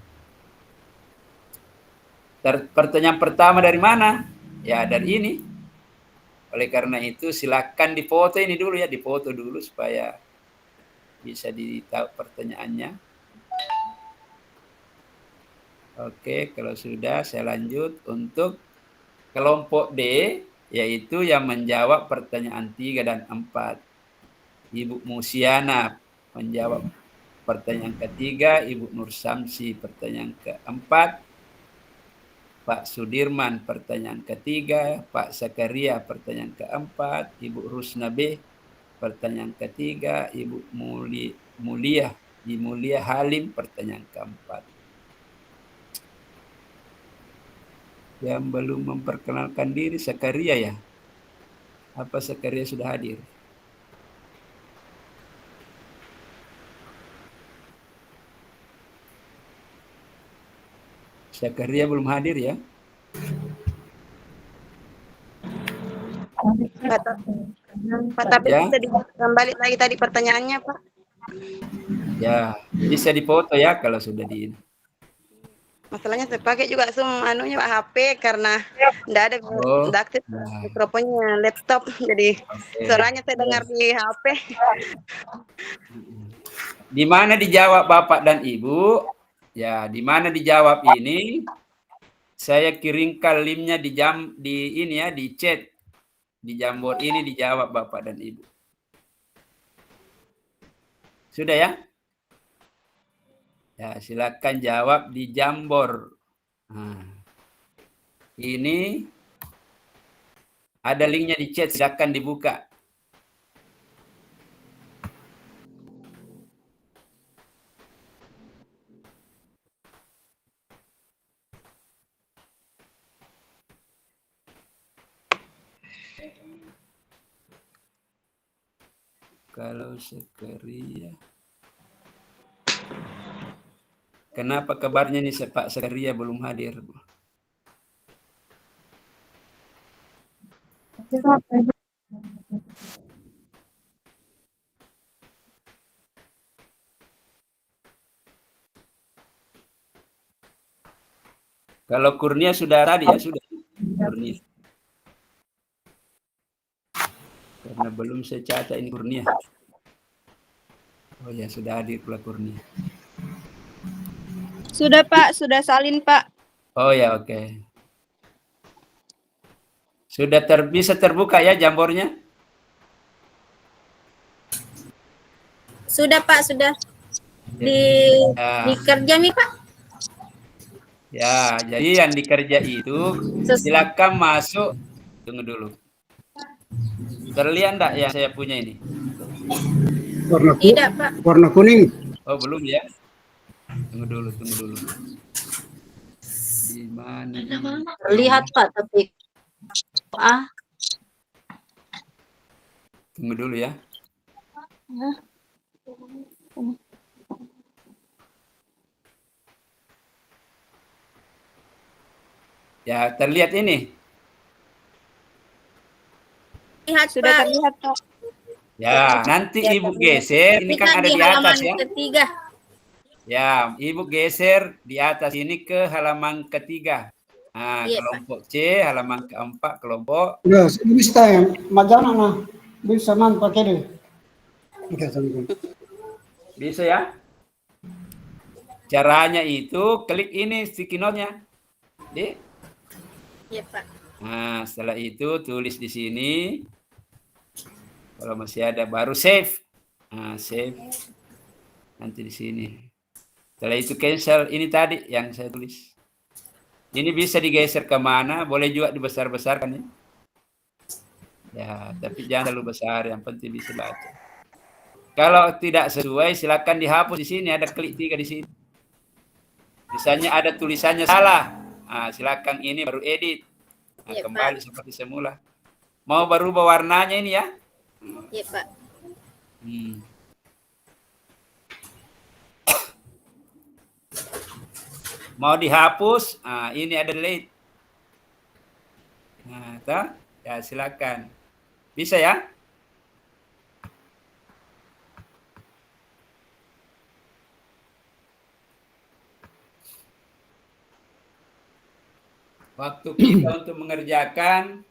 Pertanyaan pertama dari mana? Ya, dari ini. Oleh karena itu silakan difoto ini dulu, ya, difoto dulu supaya bisa ditahu pertanyaannya. Oke, kalau sudah saya lanjut untuk kelompok D, yaitu yang menjawab pertanyaan 3 dan 4. Ibu Musiana menjawab pertanyaan ketiga, Ibu Nur Samsi pertanyaan keempat, Pak Sudirman pertanyaan ketiga, Pak Zakaria pertanyaan keempat, Ibu Rusna B pertanyaan ketiga, Ibu Mulia Halim pertanyaan keempat. Yang belum memperkenalkan diri Zakaria, ya? Apa Zakaria sudah hadir? Zakaria belum hadir, ya? Pak, tapi Ya. bisa kembali lagi tadi pertanyaannya, Pak. Ya, bisa dipoto ya kalau sudah di ini. Masalahnya saya pakai juga anunya Pak HP karena enggak ada Oh, enggak aktif nah, mikrofonnya laptop. Jadi oke. suaranya saya dengar di HP. Di mana dijawab Bapak dan Ibu? Ya, di mana dijawab ini? Saya kirimkan linknya di ini ya, di chat. Di Jamboard ini dijawab Bapak dan Ibu. Sudah ya? Ya, silakan jawab di Jamboard. Nah, ini ada linknya di chat, silakan dibuka. Kalau Sekeria. Kenapa kabarnya nih Pak Sekeria belum hadir? Kalau Kurnia sudah tadi ya, sudah. Kurnia. Karena belum saya catat ini Kurnia. Oh ya, sudah hadir pula Kurnia. Sudah Pak, sudah salin Pak. Oh ya, oke. Sudah bisa terbuka ya jambornya? Sudah Pak, sudah. Ya. Dikerja nih Pak. Ya, jadi yang dikerja itu silakan masuk. Tunggu dulu. Terlihat enggak yang saya punya ini? Tidak Pak. Warna kuning. Oh, belum ya? Tunggu dulu. Di mana? Terlihat Pak, tapi Tunggu dulu ya. Ya, terlihat ini. Lihat Sudah Pak. terlihat Pak. Ya, nanti Ibu geser, ini kan ada di atas ya. Ketiga. Ya, Ibu geser di atas ini ke halaman ketiga. Nah, Iya, kelompok C, halaman keempat, kelompok. Ya, bisa ya. Majana nah. Bisa man pakai deh. Bisa ya? Caranya itu klik ini sticky note-nya. Iya, Pak. Nah, setelah itu tulis di sini. Kalau masih ada baru save. Nah, save. Nanti di sini. Setelah itu cancel ini tadi yang saya tulis. Ini bisa digeser kemana, boleh juga dibesar-besarkan ya. Ya, tapi jangan terlalu besar, yang penting bisa baca. Kalau tidak sesuai, silakan dihapus di sini, ada klik 3 di sini. Misalnya ada tulisannya salah, nah, silakan ini baru edit. Nah, kembali seperti semula. Mau berubah warnanya ini ya? Iya, Pak. Mau dihapus, nah, ini ada delete. Nah, ya silakan. Bisa ya? Waktu kita untuk mengerjakan,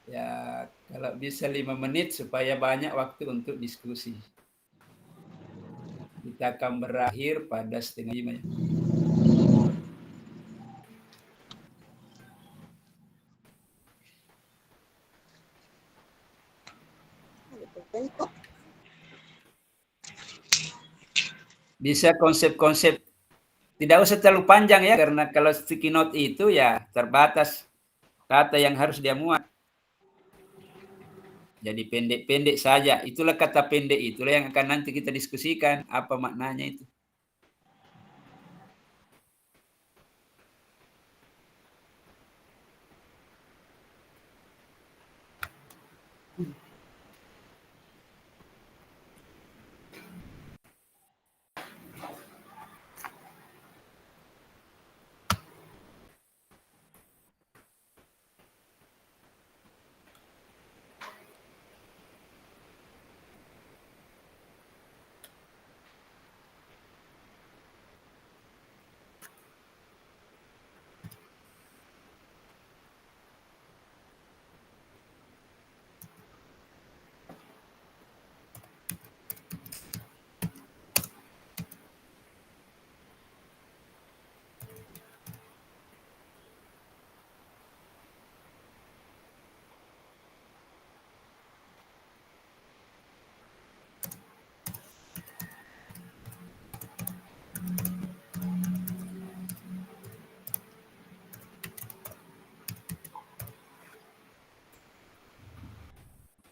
ya kalau bisa 5 menit supaya banyak waktu untuk diskusi. Kita akan berakhir pada 4:30 ya. Bisa konsep-konsep, tidak usah terlalu panjang ya, karena kalau sticky note itu ya terbatas kata yang harus dia muat. Jadi pendek-pendek saja. Itulah kata pendek, itulah yang akan nanti kita diskusikan apa maknanya itu.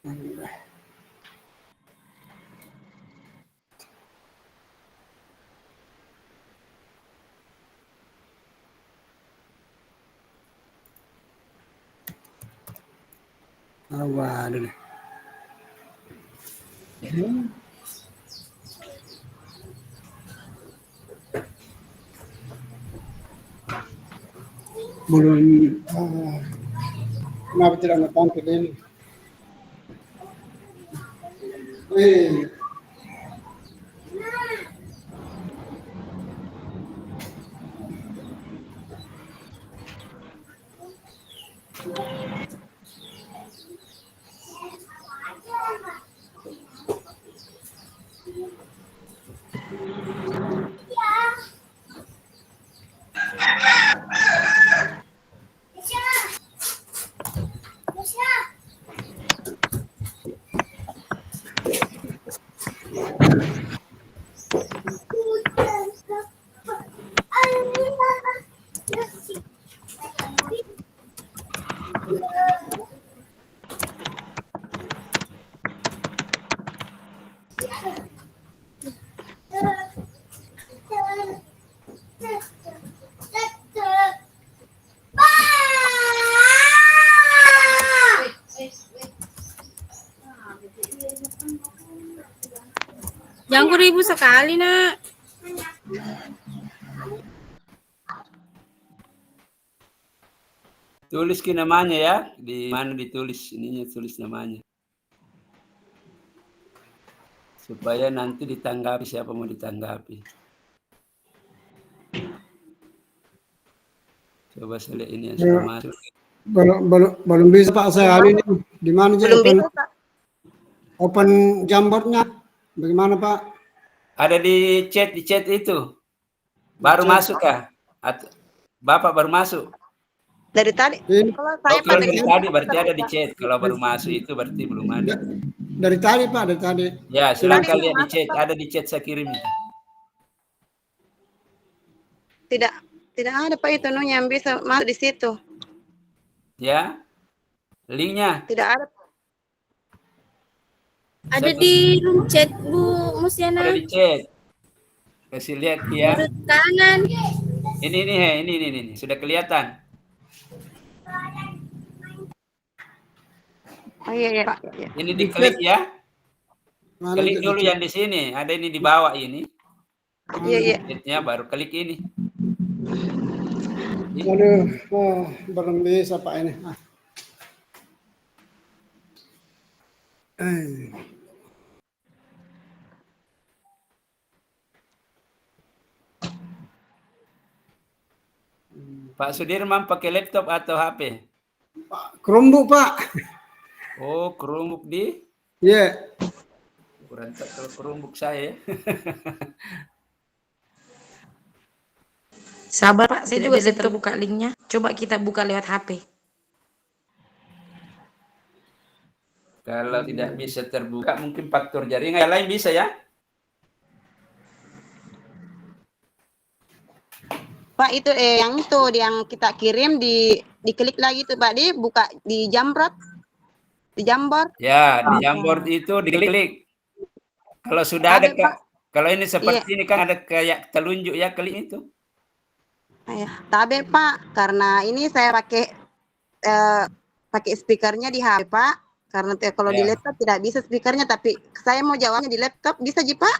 Waduh. Belum. Kenapa tidak tampil ini? Jangan ribu sekali, Nak. Tulis ke namanya ya, di mana ditulis ininya, tulis namanya. Supaya nanti ditanggapi siapa mau ditanggapi. Coba saya lihat ini yang sudah masuk. Belum bisa Pak saya hari ini. Di mana sih Belum bisa, Pak. open Jamboardnya? Bagaimana Pak? Ada di chat itu. Baru masuk kah? Bapak baru masuk. Dari tadi. Kalau saya Kalau pada dari tadi berarti ada di chat. Kalau baru masuk itu berarti belum ada. Dari tadi Pak, dari tadi. Ya, silakan lihat di chat. Ada di chat saya kirim. tidak ada Pak itu yang bisa masuk di situ. Ya. Linknya. Tidak ada. Ada di room chat Bu Musiana. Ada di chat. Kasih lihat ya. Sudut kanan. Ini sudah kelihatan. Oh iya Pak. Iya. Ini diklik ya. Klik dulu yang di sini. Ada ini di bawah ini. Iya. Chatnya baru klik ini. Aduh, belum bisa Pak ini. Pak Sudirman pakai laptop atau HP? Chromebook Pak. Oh, Chromebook di? Iya. Kurang tak kalau Chromebook saya. Sabar Pak, saya juga bisa terbuka linknya. Coba kita buka lewat HP. Kalau tidak bisa terbuka, mungkin faktor jaringan yang lain bisa ya? Pak itu yang kita kirim diklik lagi tuh Pak, buka di Jamboard. Di Jamboard. Ya, di Jamboard itu diklik. Kalau sudah ada kalau ini seperti ini kan ada kayak telunjuk ya, klik itu. Tabel Pak, karena ini saya pakai speakernya di HP Pak. Karena kalau di laptop tidak bisa speakernya, tapi saya mau jawabnya di laptop, bisa Ji Pak?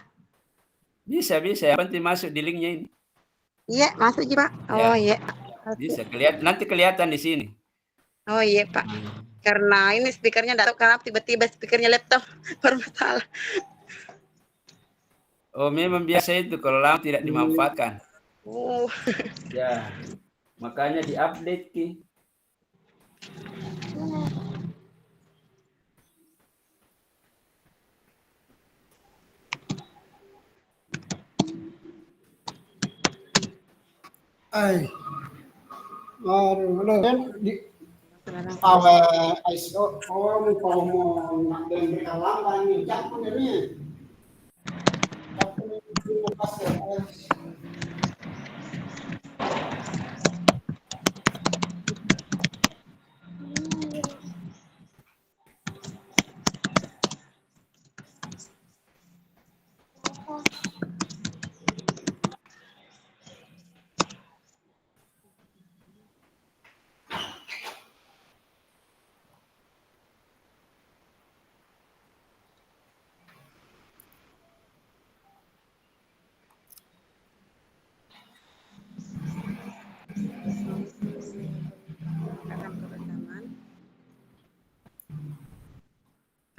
Bisa. Yang penting masuk di linknya ini. Iya, masuk Ji Pak. Oh iya. Bisa nanti kelihatan di sini. Oh iya Pak. Karena ini speakernya tidak tahu kenapa tiba-tiba speakernya laptop bermasalah. Oh memang biasa itu kalau lama tidak dimanfaatkan. Ya, makanya diupdate Ki. Kan di awal ISO kalau mau dan berhalangan ini jangan ini.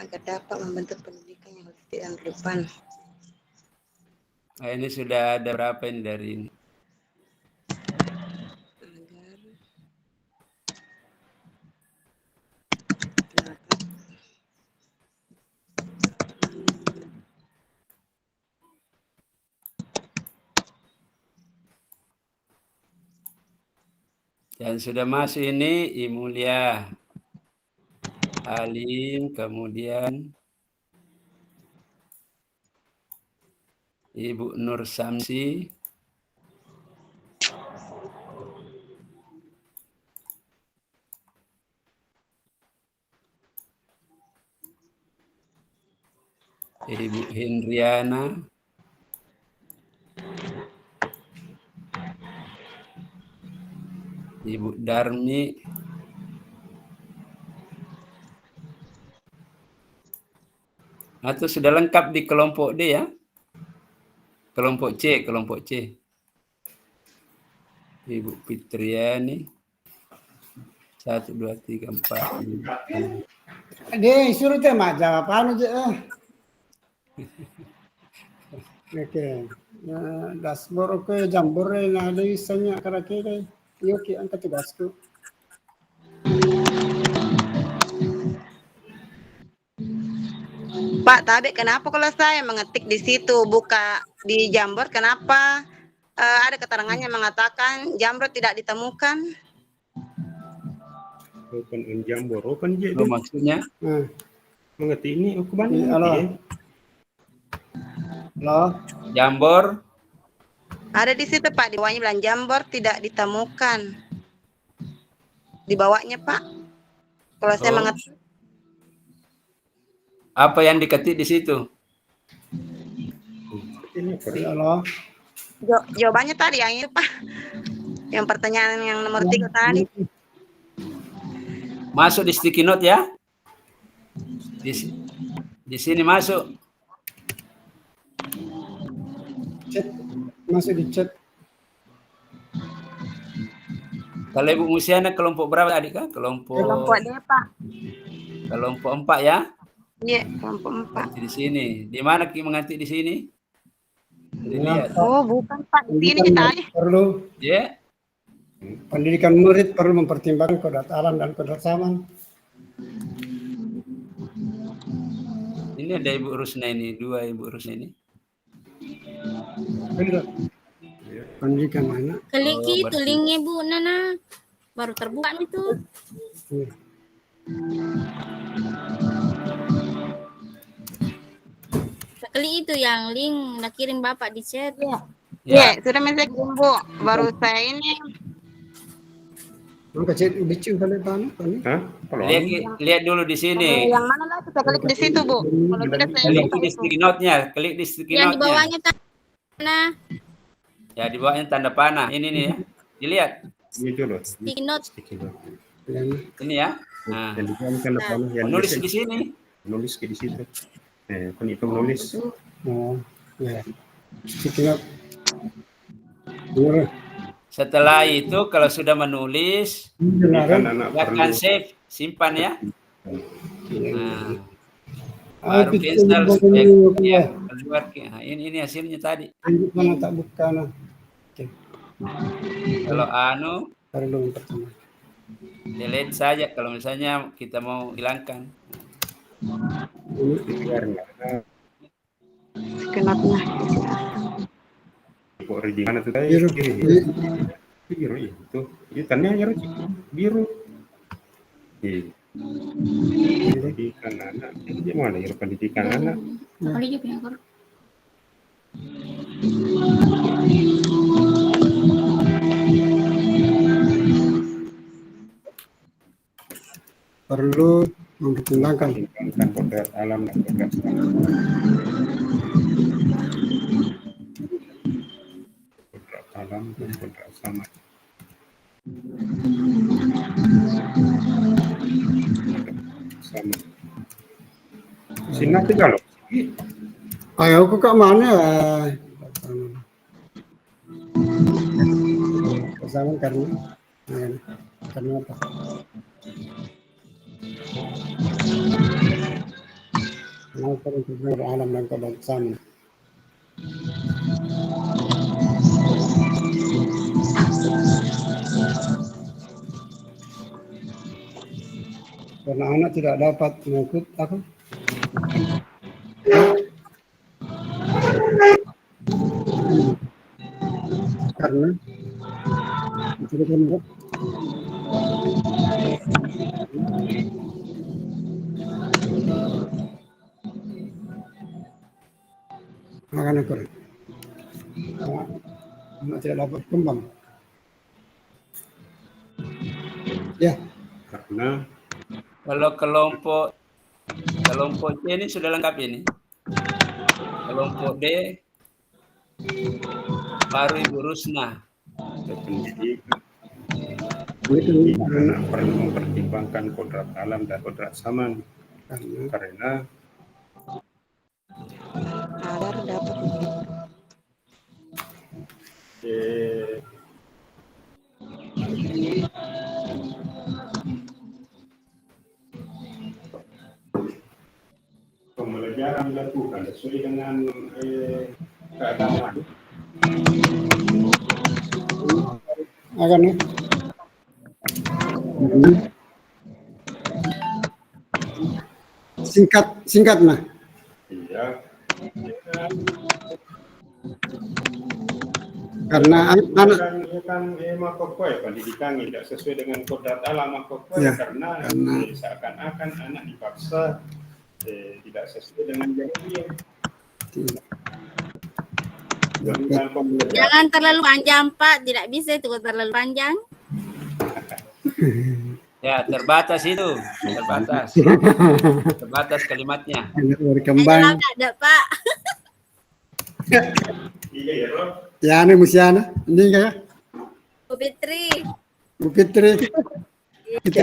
agar dapat membentuk pendidikan yang holistik dan terdepan. Nah, ini sudah ada berapa ini dari ini? Dan sudah masuk ini Ibu Mulia Halim, kemudian Ibu Nur Samsi, Ibu Hendriana, Ibu Darmi, atau sudah lengkap di kelompok D ya? Kelompok C. Ibu Fitriani. 1, 2, 3, 4. Dia suruh tema jawaban aja. Oke. Nah, dasbor oke jambor na ada isanya karakter. Yoki angkat tugasku. Pak, tapi kenapa kalau saya mengetik di situ buka di Jamboard, kenapa ada keterangannya mengatakan Jamboard tidak ditemukan? Open on Jamboard, open je. Maksudnya? Mengetik ini aku balik. Halo. Halo. Jamboard. Ada di situ Pak, di bawahnya bilang Jamboard tidak ditemukan. Di bawahnya Pak. Kalau saya mengetik. Apa yang diketik di situ? Halo. Jawabannya tadi yang itu Pak. Yang pertanyaan yang nomor 3 tadi. Masuk di sticky note ya? Di sini masuk. Chat. Masuk di chat. Kalau Ibu Musiana kelompok berapa adik kah? Kelompok D Pak. Kelompok 4 ya? Iya, kelompok 4. Di sini. Di mana Ki menganti di sini? Dilihat. Oh, bukan Pak. Di sini tadi. Perlu. Ya. Pendidikan murid perlu mempertimbangkan kodrat alam dan kodrat zaman. Ini ada Ibu Rusna ini, 2 Ibu Rusna ini. Pendidikan anak. Klik itu linknya Bu Nana. Baru terbuka itu. Klik itu yang link nak kirim Bapak di chat. Ya, sudah mesej Bu. Baru saya ini. Kecil bicu kali tanah. Lihat dulu di sini. Yang mana lah kita klik di situ Bu. Kalau tidak saya Klik di sticky note-nya, klik di sticky note-nya. Yang di bawahnya tanah. Ya, di bawahnya tanda panah. Ini nih ya. Dilihat. Sticky note. Ini ya. Nah. Nulis di sini. Nulis di situ. Kan itu nulis. Oh, ya. Sticky note. Setelah itu kalau sudah menulis, akan save, simpan ya. Nah, baru cancel supaya keluar. Nah, ini hasilnya tadi. Mana tak buka nah. Kalau anu, perlu pertama. delete saja kalau misalnya kita mau hilangkan. Kenapa? Kok reading mana tuh tadi? Biru itu. Tandanya biru. Pendidikan anak. Ini mana ya pendidikan anak? Perlu mempertimbangkan kodrat alam dan kodrat zaman. Kodrat alam dan kodrat zaman. Sini tiga loh. Ayo aku ke mana? Zaman karena apa? Kenalkan untuk alam dan kodrat zaman. Karena anak tidak dapat mengikut apa? Karena tidak mengikut. Makan ekor. Anak tidak dapat kembang. Ya. Karena Kalau kelompok C ini sudah lengkap ini. Kelompok D baru Ibu Rusna. pendidikan anak perlu mempertimbangkan kodrat alam dan kodrat zaman karena Adar dapat pembelajaran dilakukan sesuai dengan keadaan. Akan ya. Singkat nah. Iya. Karena anak kan makokoi pendidikan tidak sesuai dengan kodrat alam makokoi ya, karena seakan-akan anak dipaksa tidak sesuai dengan janjinya. Jangan terlalu panjang Pak, tidak bisa itu terlalu panjang. Ya, terbatas itu, terbatas kalimatnya. Berkembang. Ada Pak. Ya, ini Musiana. Ini kayak Bu Fitri. Bu Fitri. Fitri.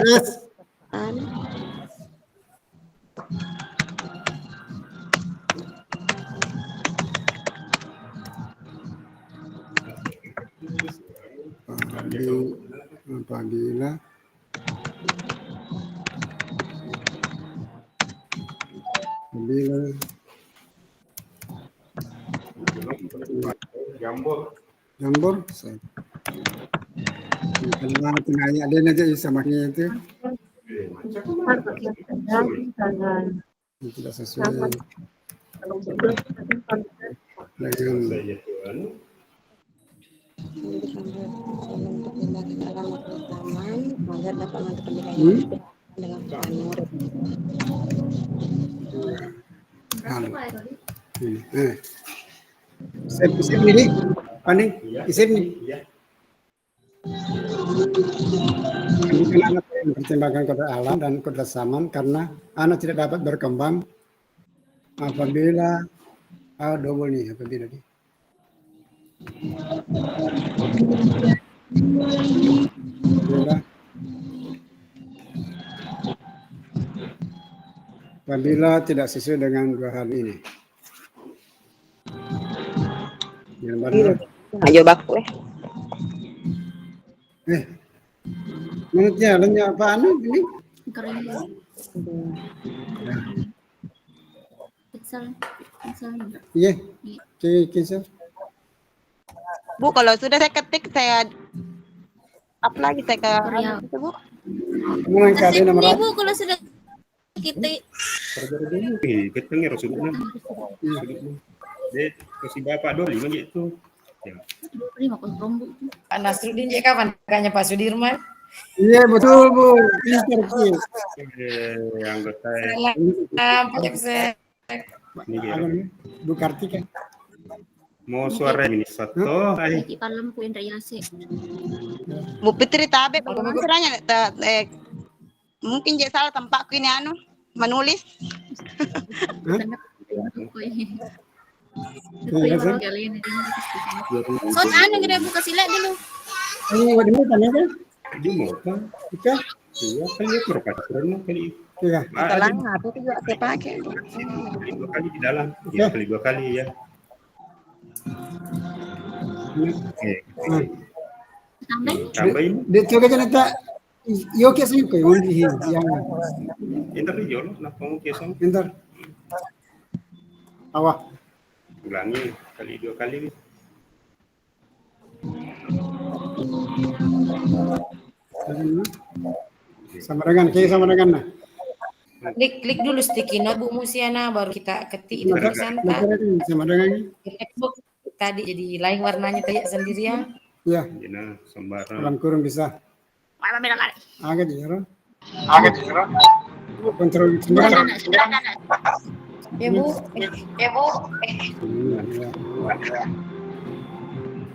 Apabila jambor kalau tengahnya ada aja sama itu tidak sesuai dengan Isip ini, Pani, isip nih. Ini anak mempertimbangkan kodrat alam dan kodrat zaman karena anak tidak dapat berkembang apabila double nih apabila nih. Apabila tidak sesuai dengan dua hal ini. ayo baku menurutnya adanya apaan ini? Iya, kisah. Bu, kalau sudah saya ketik, saya up lagi saya ke itu, Bu. Mengangkat nomor Ibu kalau sudah kita ketengnya Rasulullah. Dia kasih bapak doli begitu. Pak Nasruddin kapan kakaknya Pak Sudirman? Iya betul Bu. Pintar Anggota Pak Yusef. Bu Kartika. mau suara ini satu. Bu Fitri tabe bagaimana caranya? Mungkin dia salah tempatku ini menulis. Son kita buka silat dulu. Ini waduh tanya kan? Dia mau kan? Iya, kali itu perpaduan kali. Iya. Selang aku juga saya pakai. Dua kali di dalam. Ya, kali 2 kali ya. Tambahin. Dia coba kan tak yoke sih kau yang Entar yo, nak kamu kesong. Entar. Awah. Ulangi kali 2 kali. Sama dengan nah. Klik dulu sticky note Bu Musiana, baru kita ketik itu Santa. Sama dengan Tadi jadi lain warnanya tadi sendiri ya. ya. Jena sembarang. Dalam kurung bisa. Agak jero. Kontrol sembarang. Ya Bu.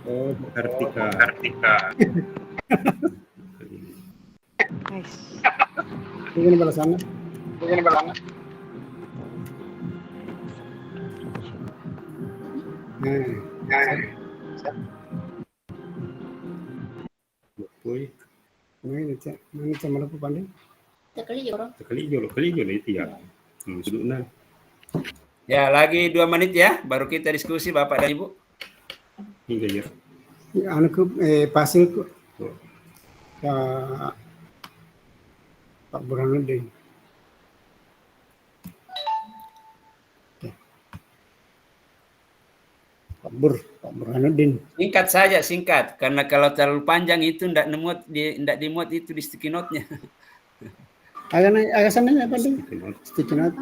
Oh, Kartika. Begini balasannya. Boy. Ini sama apa pandai? Sekali jolo itu ya. Sudutna. Ya, lagi 2 menit ya, baru kita diskusi Bapak dan Ibu. Hingga ya. Anu pasilku. Pak Burhanuddin. Pak Burhanuddin. Singkat saja, singkat. Karena kalau terlalu panjang itu tidak dimuat itu di sticky note-nya. Agak sana apa nih? Sticky note.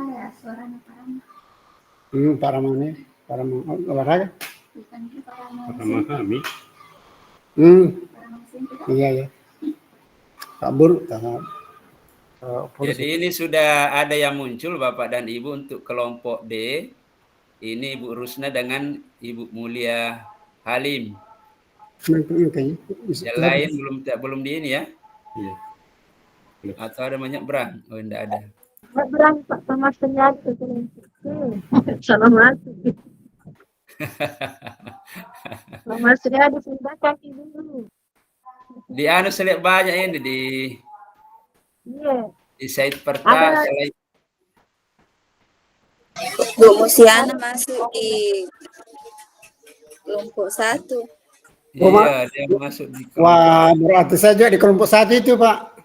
Olahraga. Paramahami. Iya ya. Pak Bur. Jadi ini sudah ada yang muncul Bapak dan Ibu untuk kelompok D. Ini Ibu Rusna dengan Ibu Mulia Halim. Yang lain belum di ini ya? Iya. Atau ada banyak berang? Oh, tidak ada. Berang Pak sama senjata. Assalamualaikum. Sama senjata kaki dulu. Di anu saya lihat banyak ini di site pertama. Bu Musiana masuk di kelompok 1. Iya, dia masuk di kelompok. Wah, berarti saja di kelompok 1 itu, Pak.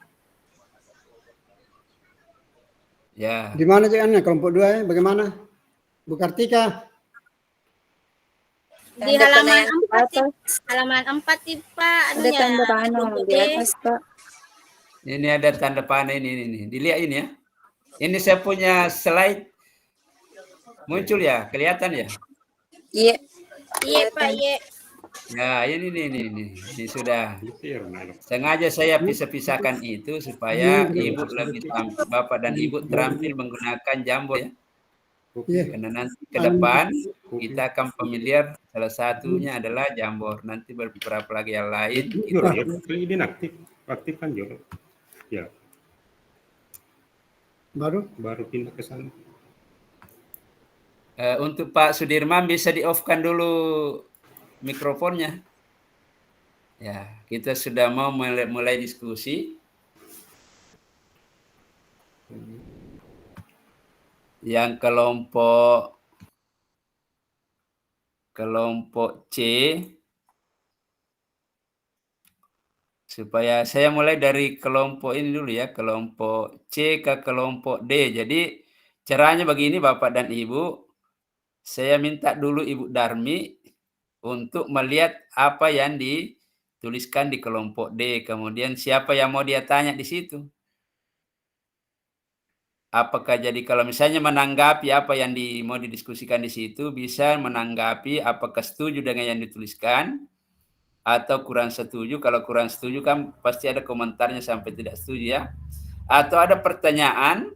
Ya. Di mana jangannya kelompok 2 ya? Bagaimana? Bu Kartika. Di halaman 4, halaman 4 Pak. Ada tanda panah di atas, Pak. Ini ada tanda panah ini. Dilihat ini ya. Ini saya punya slide. Muncul ya, kelihatan ya? Iya. Iya Pak, iya. Ya, ini sudah. Sengaja saya pisah-pisahkan itu supaya Ibu lebih Bapak dan Ibu terampil menggunakan jambor ya. Karena nanti ke depan kita akan familiar, salah satunya adalah jambor. Nanti beberapa lagi yang lain. Ini aktif kan Jolo. Ya. Baru pindah ke sana. Untuk Pak Sudirman bisa di-off-kan dulu mikrofonnya. Ya, kita sudah mau mulai diskusi. Yang kelompok C, supaya saya mulai dari kelompok ini dulu ya, kelompok C ke kelompok D. Jadi caranya begini Bapak dan Ibu, saya minta dulu Ibu Darmi untuk melihat apa yang dituliskan di kelompok D. Kemudian siapa yang mau dia tanya di situ. Apakah jadi kalau misalnya menanggapi apa yang mau didiskusikan di situ, bisa menanggapi apakah setuju dengan yang dituliskan atau kurang setuju. Kalau kurang setuju kan pasti ada komentarnya sampai tidak setuju ya. Atau ada pertanyaan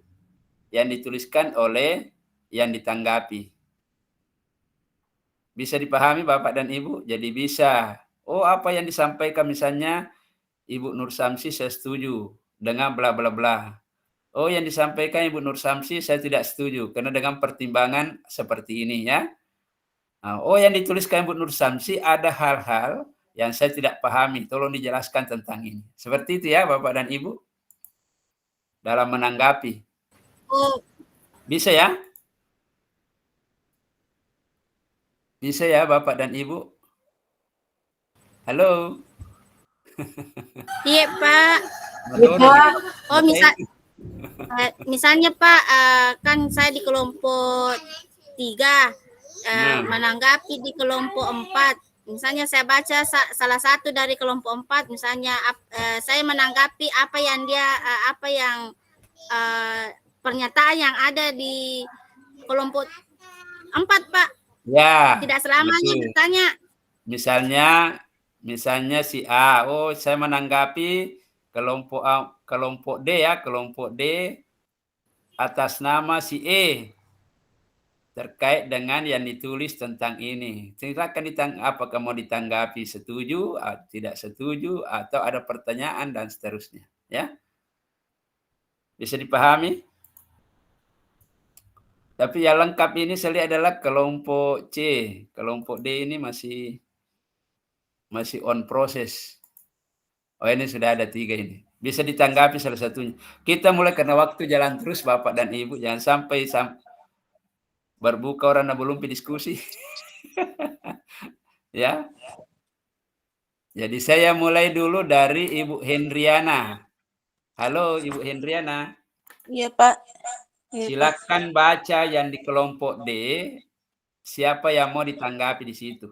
yang dituliskan oleh yang ditanggapi. Bisa dipahami Bapak dan Ibu? Jadi bisa, apa yang disampaikan misalnya Ibu Nur Samsi saya setuju dengan bla bla bla. Oh, yang disampaikan Ibu Nur Samsi saya tidak setuju karena dengan pertimbangan seperti ini ya. Oh, yang dituliskan Ibu Nur Samsi ada hal-hal yang saya tidak pahami, tolong dijelaskan tentang ini. Seperti itu ya Bapak dan Ibu dalam menanggapi. Oh. Bisa ya? Bisa ya Bapak dan Ibu? Halo? Iya Pak. Oh, misalnya Pak, kan saya di kelompok 3. menanggapi di kelompok 4. Misalnya saya baca salah satu dari kelompok 4, misalnya saya menanggapi apa yang pernyataan yang ada di kelompok 4, Pak. Ya. Tidak selamanya betul. bertanya. Misalnya si A, saya menanggapi kelompok D ya, kelompok D atas nama si E terkait dengan yang ditulis tentang ini. Silakan apakah mau ditanggapi setuju, tidak setuju, atau ada pertanyaan dan seterusnya. Ya, bisa dipahami? Tapi yang lengkap ini saya lihat adalah kelompok C, kelompok D ini masih on proses. Ini sudah ada 3 ini. Bisa ditanggapi salah satunya. Kita mulai karena waktu jalan terus Bapak dan Ibu, jangan sampai berbuka orang belum diskusi. Ya. Jadi saya mulai dulu dari Ibu Hendriana. Halo Ibu Hendriana. Iya Pak. Silakan baca yang di kelompok D. Siapa yang mau ditanggapi di situ?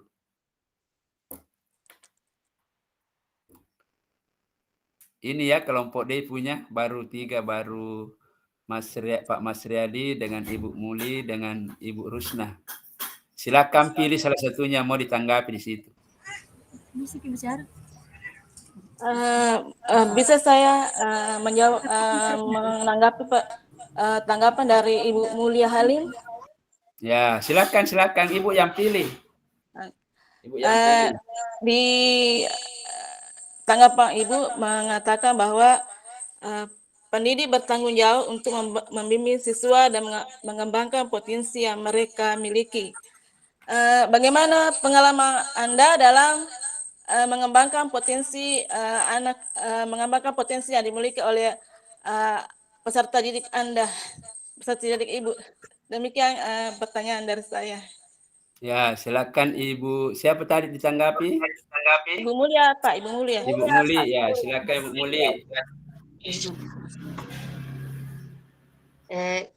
Ini ya kelompok D punya baru 3, baru Pak Mas Riyadi dengan Ibu Muli dengan Ibu Rusna. Silakan pilih salah satunya mau ditanggapi di situ. Bisa saya menanggapi Pak tanggapan dari Ibu Mulia Halim? Ya, silakan Ibu yang pilih. Ibu yang pilih. Di tanggapan Ibu mengatakan bahwa pendidik bertanggung jawab untuk membimbing siswa dan mengembangkan potensi yang mereka miliki. Bagaimana pengalaman Anda dalam mengembangkan potensi mengembangkan potensi yang dimiliki oleh peserta didik Anda, peserta didik Ibu? Demikian pertanyaan dari saya. Ya, silakan Ibu. Siapa tadi ditanggapi? Ibu Mulia, Pak. Ibu Mulia. Ibu Muli, ya. Silakan Ibu Muli.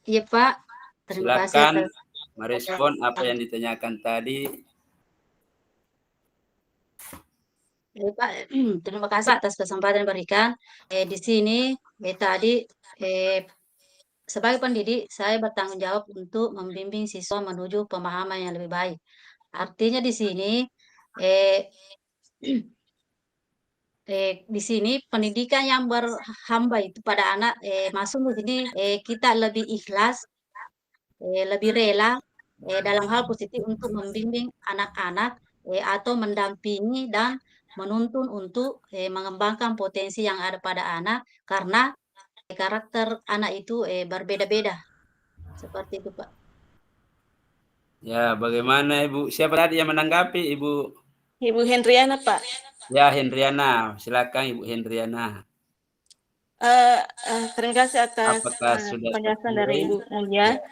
Iya Pak. Terima kasih. Silakan merespon apa yang ditanyakan tadi. Ya, Pak, terima kasih atas kesempatan yang diberikan. Di sini tadi sebagai pendidik saya bertanggung jawab untuk membimbing siswa menuju pemahaman yang lebih baik. Artinya di sini di sini pendidikan yang berhamba itu pada anak masuk di sini kita lebih ikhlas, lebih rela dalam hal positif untuk membimbing anak-anak atau mendampingi dan menuntun untuk mengembangkan potensi yang ada pada anak karena karakter anak itu berbeda-beda. Seperti itu, Pak. Ya, bagaimana Ibu? Siapa tadi yang menanggapi, Ibu? Ibu Hendriana, Pak. Ya, Hendriana. Silakan Ibu Hendriana. Terima kasih atas penjelasan dari Ibu Mulia.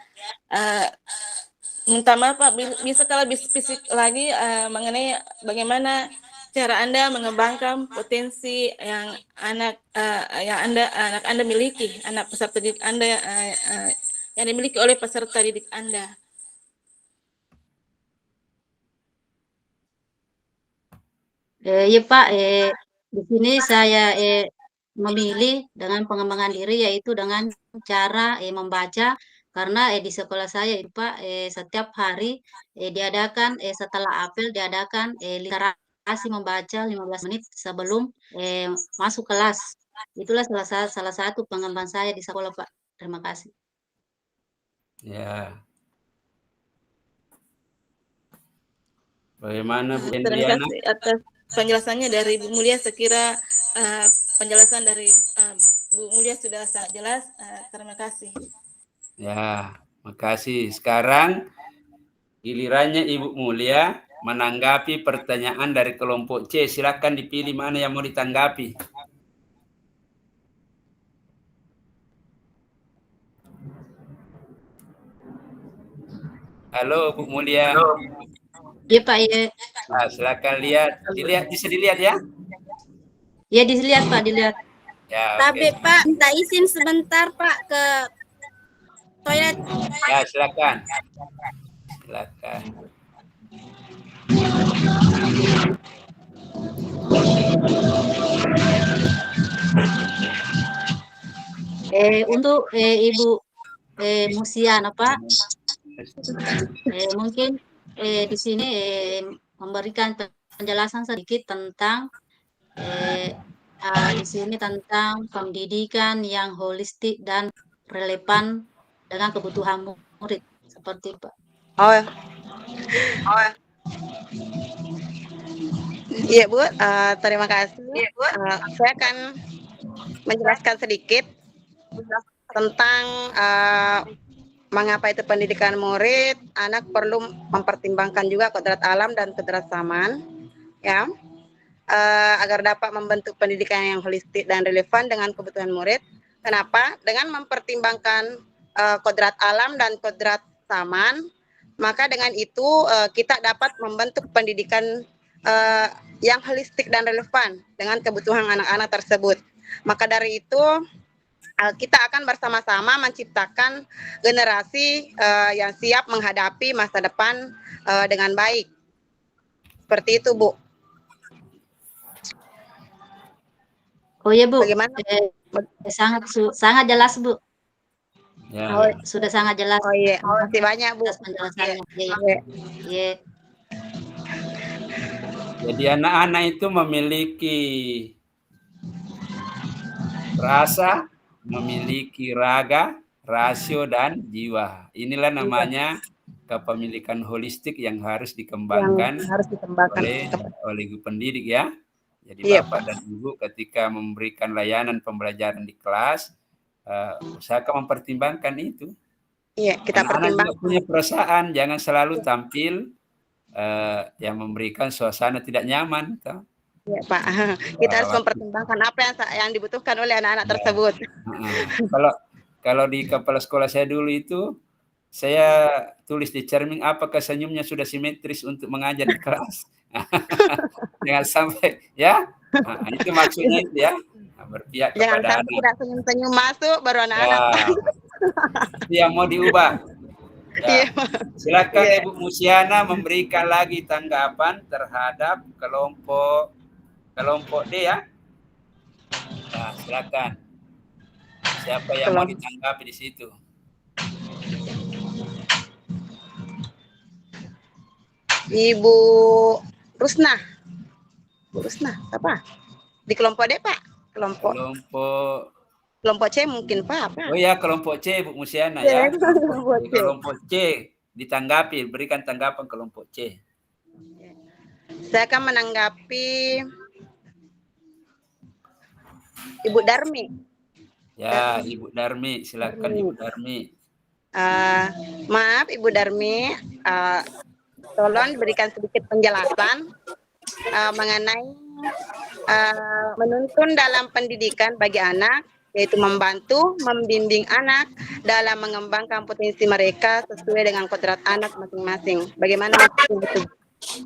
Minta maaf Pak, bisa kalau lebih spesifik lagi mengenai bagaimana cara Anda mengembangkan potensi yang anak Anda miliki, anak peserta didik Anda yang dimiliki oleh peserta didik Anda. Ya Pak, di sini saya memilih dengan pengembangan diri yaitu dengan cara membaca karena di sekolah saya itu Pak setiap hari diadakan setelah apel diadakan literasi membaca 15 menit sebelum masuk kelas. Itulah salah satu pengembangan saya di sekolah Pak. Terima kasih. Ya. Bagaimana Bu Terima Hendriana? kasih atas penjelasannya dari Bu Mulia. Sekira penjelasan dari Bu Mulia sudah sangat jelas. Terima kasih. Ya, makasih. Sekarang gilirannya Ibu Mulia menanggapi pertanyaan dari kelompok C. Silakan dipilih mana yang mau ditanggapi. Halo Bu Mulia. Iya Pak, ya. Nah, silakan dilihat, bisa dilihat ya? Ya dilihat Pak, dilihat. Ya, Tapi Pak, minta izin sebentar Pak ke toilet. Ya, silakan. Silakan. Untuk Ibu Musiana Pak, mungkin di sini memberikan penjelasan sedikit tentang di sini tentang pendidikan yang holistik dan relevan dengan kebutuhan murid seperti Pak. Iya Bu, terima kasih. Saya akan menjelaskan sedikit tentang mengapa itu pendidikan murid. Anak perlu mempertimbangkan juga kodrat alam dan kodrat zaman, ya, agar dapat membentuk pendidikan yang holistik dan relevan dengan kebutuhan murid. Kenapa? Dengan mempertimbangkan kodrat alam dan kodrat zaman, maka dengan itu kita dapat membentuk pendidikan yang holistik dan relevan dengan kebutuhan anak-anak tersebut. Maka dari itu kita akan bersama-sama menciptakan generasi yang siap menghadapi masa depan dengan baik. Seperti itu, Bu. Oh iya Bu, Bagaimana? sangat jelas Bu. Ya. Sudah sangat jelas. Oh iya, terima kasih banyak Bu. Penjelasannya. Iya. Jadi anak-anak itu memiliki rasa, memiliki raga, rasio, dan jiwa. Inilah namanya kepemilikan holistik yang harus dikembangkan, oleh pendidik ya. Jadi Bapak dan Ibu ketika memberikan layanan pembelajaran di kelas, usahakan mempertimbangkan itu. Iya, kita pertimbangkan. Punya perasaan, jangan selalu tampil yang memberikan suasana tidak nyaman. Iya Pak, kita harus mempertimbangkan apa yang dibutuhkan oleh anak-anak tersebut. Kalau di kepala sekolah saya dulu itu, saya tulis di cermin apakah senyumnya sudah simetris untuk mengajar di kelas. Jangan sampai ya, itu maksudnya itu ya, berpihak Jangan kepada sampai anak. tidak senyum-senyum masuk baru anak-anak. Yang mau diubah. Ya. Silakan Ibu Musiana memberikan lagi tanggapan terhadap kelompok D ya. Nah, silakan. Siapa yang mau ditanggapi di situ? Ibu Rusna. Bu Rusna, apa? Di kelompok D, Pak? Kelompok C mungkin, Pak. Oh ya, kelompok C, Bu Musiana ya. Di kelompok C ditanggapi, berikan tanggapan kelompok C. Saya akan menanggapi Ibu Darmi. Ya, Ibu Darmi, silakan Ibu Darmi. Maaf Ibu Darmi, tolong berikan sedikit penjelasan mengenai menuntun dalam pendidikan bagi anak, yaitu membantu, membimbing anak dalam mengembangkan potensi mereka sesuai dengan kodrat anak masing-masing. Bagaimana itu?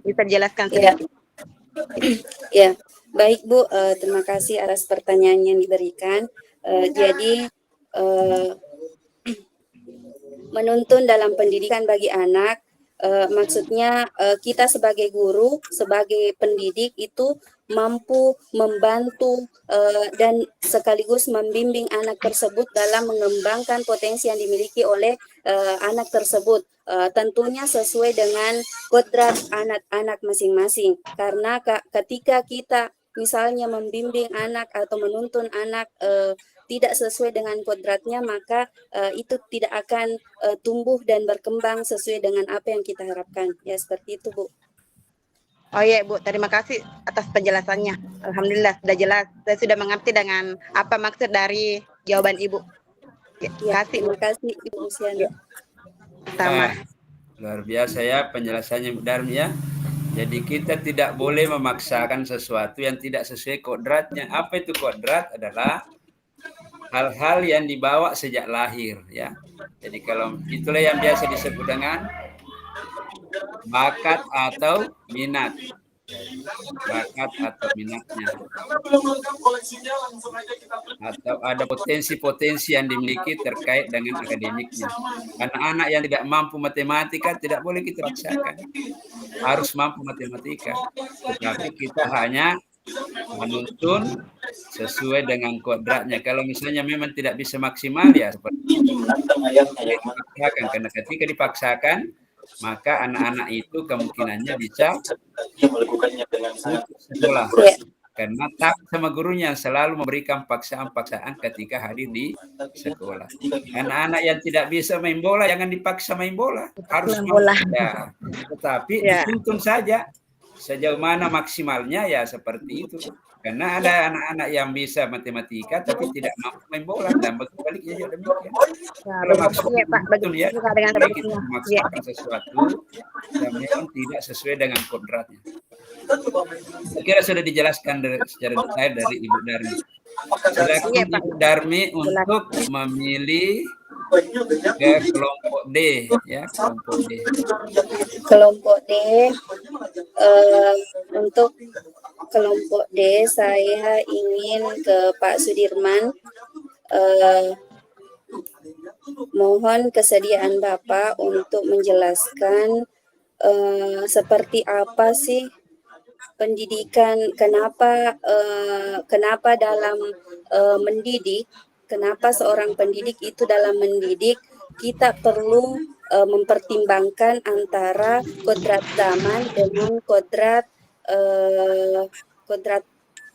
Bisa dijelaskan sedikit? Ya, baik Bu, terima kasih atas pertanyaan yang diberikan. Jadi menuntun dalam pendidikan bagi anak, maksudnya kita sebagai guru, sebagai pendidik itu mampu membantu dan sekaligus membimbing anak tersebut dalam mengembangkan potensi yang dimiliki oleh anak tersebut. Tentunya sesuai dengan kodrat anak-anak masing-masing. Karena ketika kita misalnya membimbing anak atau menuntun anak tidak sesuai dengan kodratnya, maka itu tidak akan tumbuh dan berkembang sesuai dengan apa yang kita harapkan. Ya, seperti itu, Bu. Oh iya, Bu. Terima kasih atas penjelasannya. Alhamdulillah, sudah jelas. Saya sudah mengerti dengan apa maksud dari jawaban Ibu. Ya, terima kasih, Ibu Musiana. Sama. Luar biasa ya penjelasannya Bu Darmi ya. Jadi kita tidak boleh memaksakan sesuatu yang tidak sesuai kodratnya. Apa itu kodrat? Adalah hal-hal yang dibawa sejak lahir ya. Jadi kalau itulah yang biasa disebut dengan bakat atau minat. Bakat atau minatnya. Atau ada potensi-potensi yang dimiliki terkait dengan akademiknya. Anak-anak yang tidak mampu matematika tidak boleh kita paksakan. Harus mampu matematika. Tetapi kita hanya menuntun sesuai dengan kodratnya. Kalau misalnya memang tidak bisa maksimal ya seperti itu. Dipaksakan, karena ketika dipaksakan maka anak-anak itu kemungkinannya bisa putus sekolah. Karena takut sama gurunya selalu memberikan paksaan-paksaan ketika hadir di sekolah. Anak-anak yang tidak bisa main bola jangan dipaksa main bola, harus main bola. Ya. Tetapi dituntun saja sejauh mana maksimalnya ya seperti itu. Karena ada anak-anak yang bisa matematika tapi tidak mampu main bola, dan baliknya juga demikian. Kalau maksudnya ya, kita memaksakan sesuatu yang memang tidak sesuai dengan kodratnya. Saya kira sudah dijelaskan secara detail dari Ibu Darmi. Silakan Ibu Darmi untuk memilih ke kelompok D, ya, kelompok D. Kelompok D, untuk kelompok D saya ingin ke Pak Sudirman. Mohon kesediaan Bapak untuk menjelaskan seperti apa sih pendidikan, kenapa dalam mendidik, kenapa seorang pendidik itu dalam mendidik kita perlu mempertimbangkan antara kodrat zaman dengan kodrat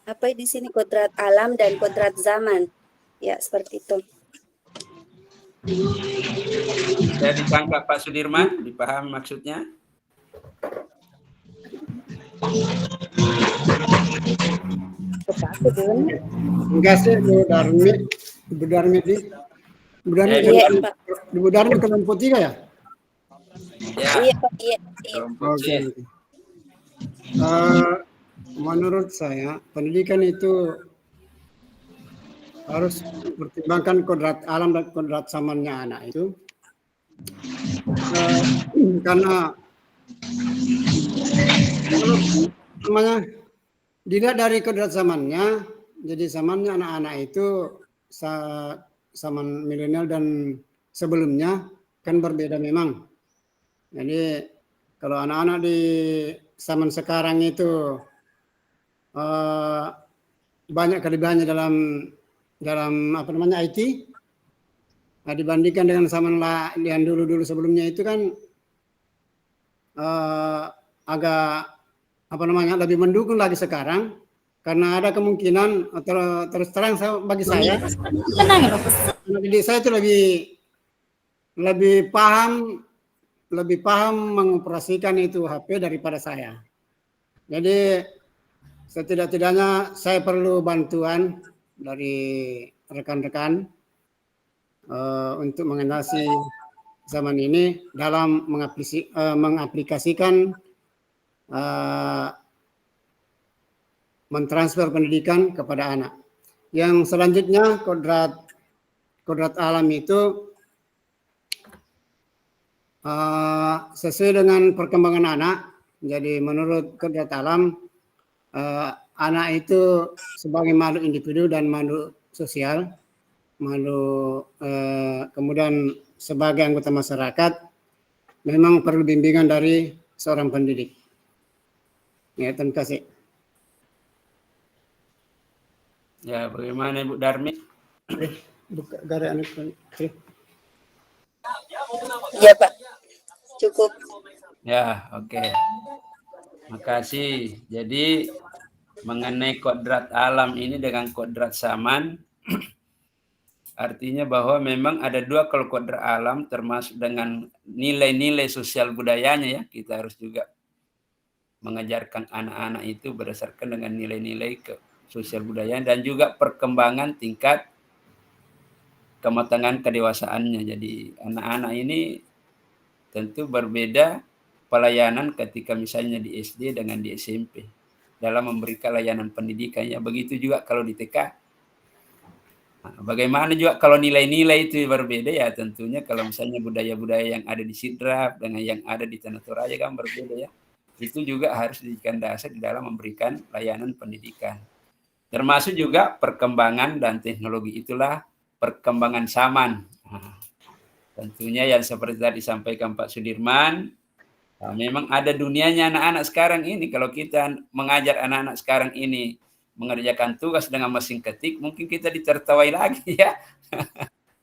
apa di sini, kodrat alam dan kodrat zaman, ya seperti itu. Saya ditangkap Pak Sudirman, dipahami maksudnya? Enggak sih, Bu Darmi kelompok 3 ya? Iya Pak, iya. Oke. Menurut saya pendidikan itu harus pertimbangkan kodrat alam dan kodrat zamannya anak itu, karena namanya dilihat dari kodrat zamannya, jadi zamannya anak-anak itu zaman milenial dan sebelumnya kan berbeda memang. Jadi kalau anak-anak di zaman sekarang itu banyak kelebihannya dalam apa namanya IT, nah, dibandingkan dengan zaman yang dulu sebelumnya itu kan agak apa namanya lebih mendukung lagi sekarang, karena ada kemungkinan terus terang bagi saya didik saya itu lebih paham mengoperasikan itu HP daripada saya. Jadi setidak-tidaknya saya perlu bantuan dari rekan-rekan untuk mengatasi zaman ini dalam mengaplikasikan mentransfer pendidikan kepada anak. Yang selanjutnya kodrat alam itu sesuai dengan perkembangan anak. Jadi menurut kodrat alam, anak itu sebagai makhluk individu dan makhluk sosial, kemudian sebagai anggota masyarakat memang perlu bimbingan dari seorang pendidik. Ya, terima kasih. Ya, bagaimana Ibu Darmi? Ya Pak, cukup. Ya, oke. Makasih. Jadi mengenai kodrat alam ini dengan kodrat zaman, artinya bahwa memang ada dua kalau kodrat alam termasuk dengan nilai-nilai sosial budayanya ya. Kita harus juga mengajarkan anak-anak itu berdasarkan dengan nilai-nilai sosial budaya dan juga perkembangan tingkat kematangan kedewasaannya. Jadi anak-anak ini tentu berbeda pelayanan ketika misalnya di SD dengan di SMP dalam memberikan layanan pendidikannya. Begitu juga kalau di TK. Nah, bagaimana juga kalau nilai-nilai itu berbeda ya, tentunya kalau misalnya budaya-budaya yang ada di Sidrap dengan yang ada di Tanah Toraja kan berbeda ya. Itu juga harus dijadikan dasar di dalam memberikan layanan pendidikan. Termasuk juga perkembangan dan teknologi, itulah perkembangan zaman. Nah, tentunya yang seperti tadi disampaikan Pak Sudirman, nah, memang ada dunianya anak-anak sekarang ini. Kalau kita mengajar anak-anak sekarang ini mengerjakan tugas dengan mesin ketik, mungkin kita ditertawai lagi ya.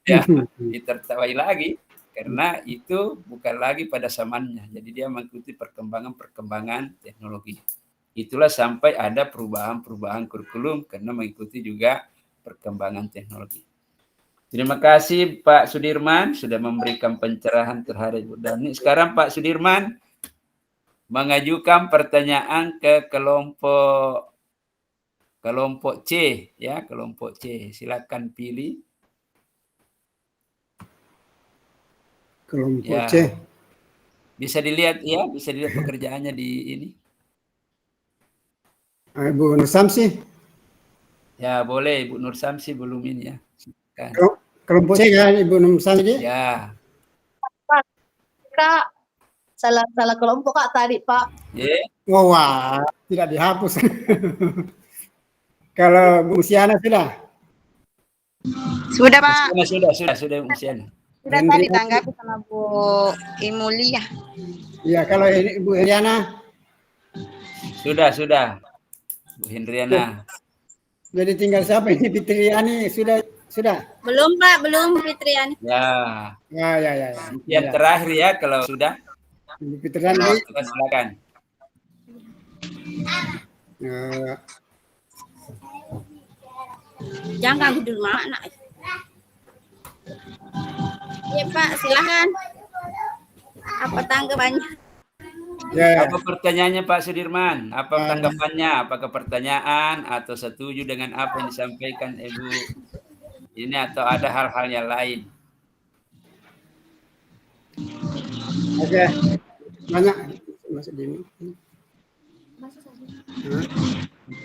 Ya, ditertawai lagi karena itu bukan lagi pada zamannya. Jadi dia mengikuti perkembangan teknologi. Itulah sampai ada perubahan kurikulum karena mengikuti juga perkembangan teknologi. Terima kasih Pak Sudirman sudah memberikan pencerahan terhadap Ibu Dani. Sekarang Pak Sudirman mengajukan pertanyaan ke kelompok C ya, kelompok C. Silakan pilih. Kelompok Ya. C. Bisa dilihat ya, bisa dilihat pekerjaannya di ini. Ibu Nur Samsi. Ya, boleh Ibu Nur Samsi belum ini ya. Silakan. Kelompok C kan Ibu Nur Samsi? Ya. Kak, salah kelompok Kak tadi, Pak. Yeah. Oh, wah, tidak dihapus. Kalau Bu Musiana sudah? Sudah, Pak. Sudah Bu Musiana. Sudah tadi ditanggapi sama Bu Imulia. Iya, kalau Bu Heriana? Sudah. Bu Hendriana. Jadi tinggal siapa ini? Fitriani sudah? Belum Pak, belum Fitriani. Ya. Ya. Yang terakhir ya kalau sudah. Fitriani. Silakan. Jangan ganggu dulu anak. Iya Pak, silakan. Apa tanggapannya? Ya. Apa pertanyaannya Pak Sudirman? Apa tanggapannya? Apakah pertanyaan atau setuju dengan apa yang disampaikan Ibu ini atau ada hal-hal yang lain? Oke. Banyak masuk di ini.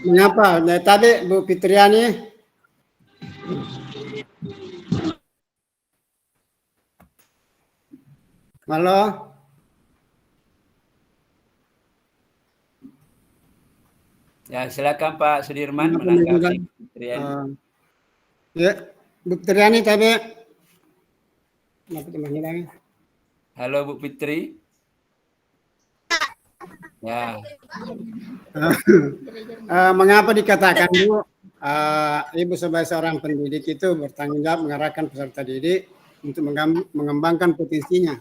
Mengapa? Nah, tadi Bu Fitriani halo. Ya, silakan Pak Sudirman menanggapi Fitriani. Ya, Bu Fitriani tadi. Halo Bu Fitri. Ya. Mengapa dikatakan Bu, Ibu sebagai seorang pendidik itu bertanggung jawab mengarahkan peserta didik untuk mengembangkan potensinya?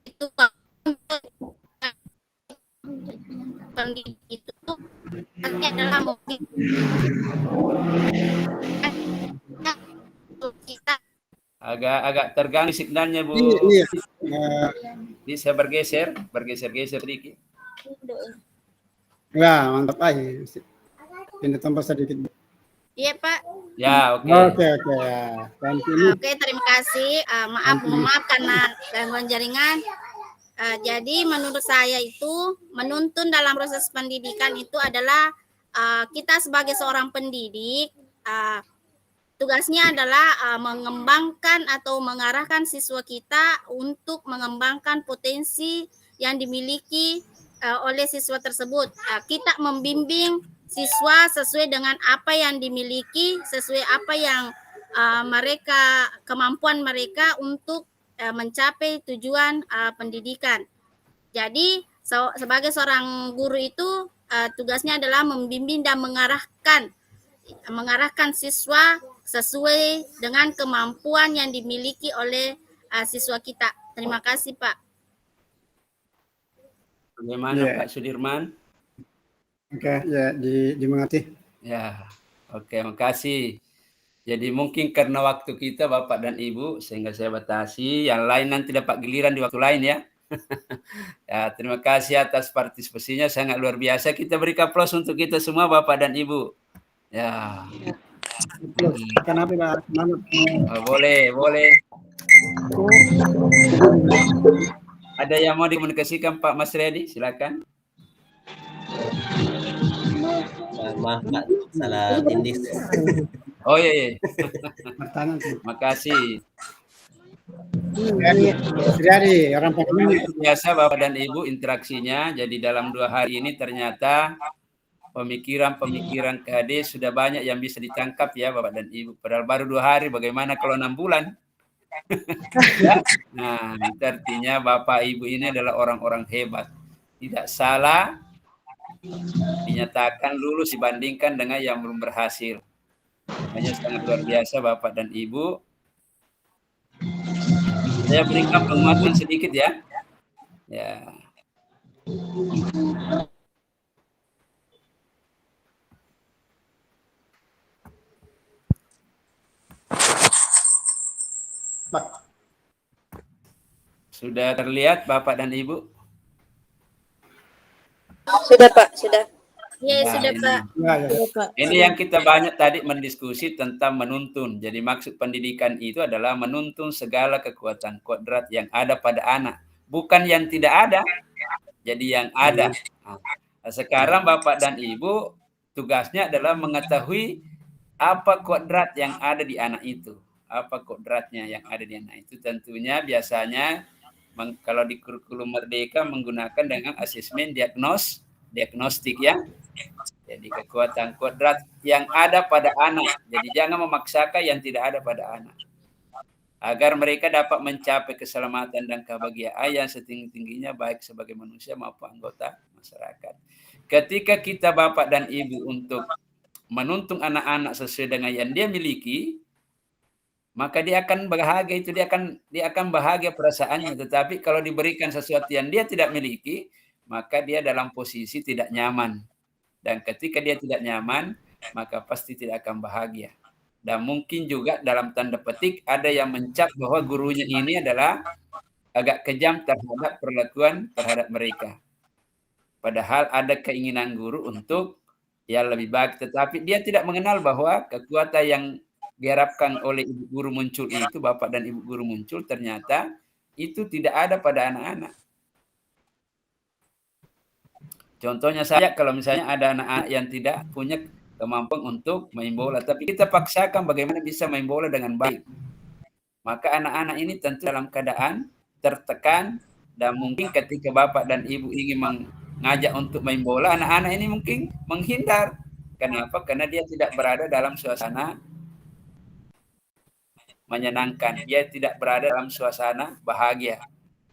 Itu pendidik itu adalah mungkin kita Agak terganggu signalnya Bu. Iya. Bisa bergeser sedikit. Ya, mantap aja. Pindah tempat sedikit. Iya Pak. Ya, oke. Oke, terima kasih. Maaf karena gangguan jaringan. Jadi menurut saya itu menuntun dalam proses pendidikan itu adalah kita sebagai seorang pendidik tugasnya adalah mengembangkan atau mengarahkan siswa kita untuk mengembangkan potensi yang dimiliki oleh siswa tersebut. Kita membimbing siswa sesuai dengan apa yang dimiliki, sesuai apa yang kemampuan mereka untuk mencapai tujuan pendidikan. Jadi sebagai seorang guru itu tugasnya adalah membimbing dan mengarahkan siswa sesuai dengan kemampuan yang dimiliki oleh siswa kita. Terima kasih Pak. Bagaimana Pak Sudirman? Oke, ya dimengerti. Ya, oke, makasih. Jadi mungkin karena waktu kita Bapak dan Ibu sehingga saya batasi. Yang lain nanti dapat giliran di waktu lain ya. Ya, terima kasih atas partisipasinya sangat luar biasa. Kita berikan aplaus untuk kita semua Bapak dan Ibu. Ya. Kenapa Pak? Boleh. Ada yang mau dikomunikasikan Pak Mas Redi? Silakan. Maaf Pak, salah indis. Oh iya. Makasih. Jadi orang biasa Bapak dan Ibu interaksinya. Jadi dalam 2 hari ini ternyata pemikiran KD sudah banyak yang bisa ditangkap ya Bapak dan Ibu. Padahal baru 2 hari, bagaimana kalau 6 bulan? Ya? Nah, itu artinya Bapak Ibu ini adalah orang-orang hebat. tidak salah dinyatakan lulus dibandingkan dengan yang belum berhasil. Hanya sangat luar biasa Bapak dan Ibu. Saya berikan penguatan sedikit ya. Ya. Sudah terlihat Bapak dan Ibu? Sudah Pak, sudah. Ya, Nah, sudah Pak. Ini yang kita banyak tadi mendiskusi tentang menuntun. Jadi maksud pendidikan itu adalah menuntun segala kekuatan kodrat yang ada pada anak. Bukan yang tidak ada, jadi yang ada. Nah, sekarang Bapak dan Ibu tugasnya adalah mengetahui apa kodrat yang ada di anak itu. Apa kodratnya yang ada di anak itu. Tentunya biasanya kalau di kurikulum Merdeka menggunakan dengan asesmen diagnostik ya. Jadi kekuatan kodrat yang ada pada anak. Jadi jangan memaksakan yang tidak ada pada anak. Agar mereka dapat mencapai keselamatan dan kebahagiaan yang setinggi-tingginya baik sebagai manusia maupun anggota masyarakat. Ketika kita Bapak dan Ibu untuk menuntun anak-anak sesuai dengan yang dia miliki, maka dia akan bahagia, itu dia akan bahagia perasaannya. Tetapi kalau diberikan sesuatu yang dia tidak miliki, maka dia dalam posisi tidak nyaman. Dan ketika dia tidak nyaman, maka pasti tidak akan bahagia. Dan mungkin juga dalam tanda petik ada yang mencap bahwa gurunya ini adalah agak kejam terhadap perlakuan terhadap mereka. Padahal ada keinginan guru untuk yang lebih baik. Tetapi dia tidak mengenal bahwa kekuatan yang diharapkan oleh ibu guru muncul itu, Bapak dan Ibu guru muncul, ternyata itu tidak ada pada anak-anak. Contohnya saya, kalau misalnya ada anak-anak yang tidak punya kemampuan untuk main bola, tapi kita paksakan bagaimana bisa main bola dengan baik. Maka anak-anak ini tentu dalam keadaan tertekan, dan mungkin ketika Bapak dan Ibu ingin mengajak untuk main bola, anak-anak ini mungkin menghindar. Kenapa? Karena dia tidak berada dalam suasana menyenangkan. Dia tidak berada dalam suasana bahagia.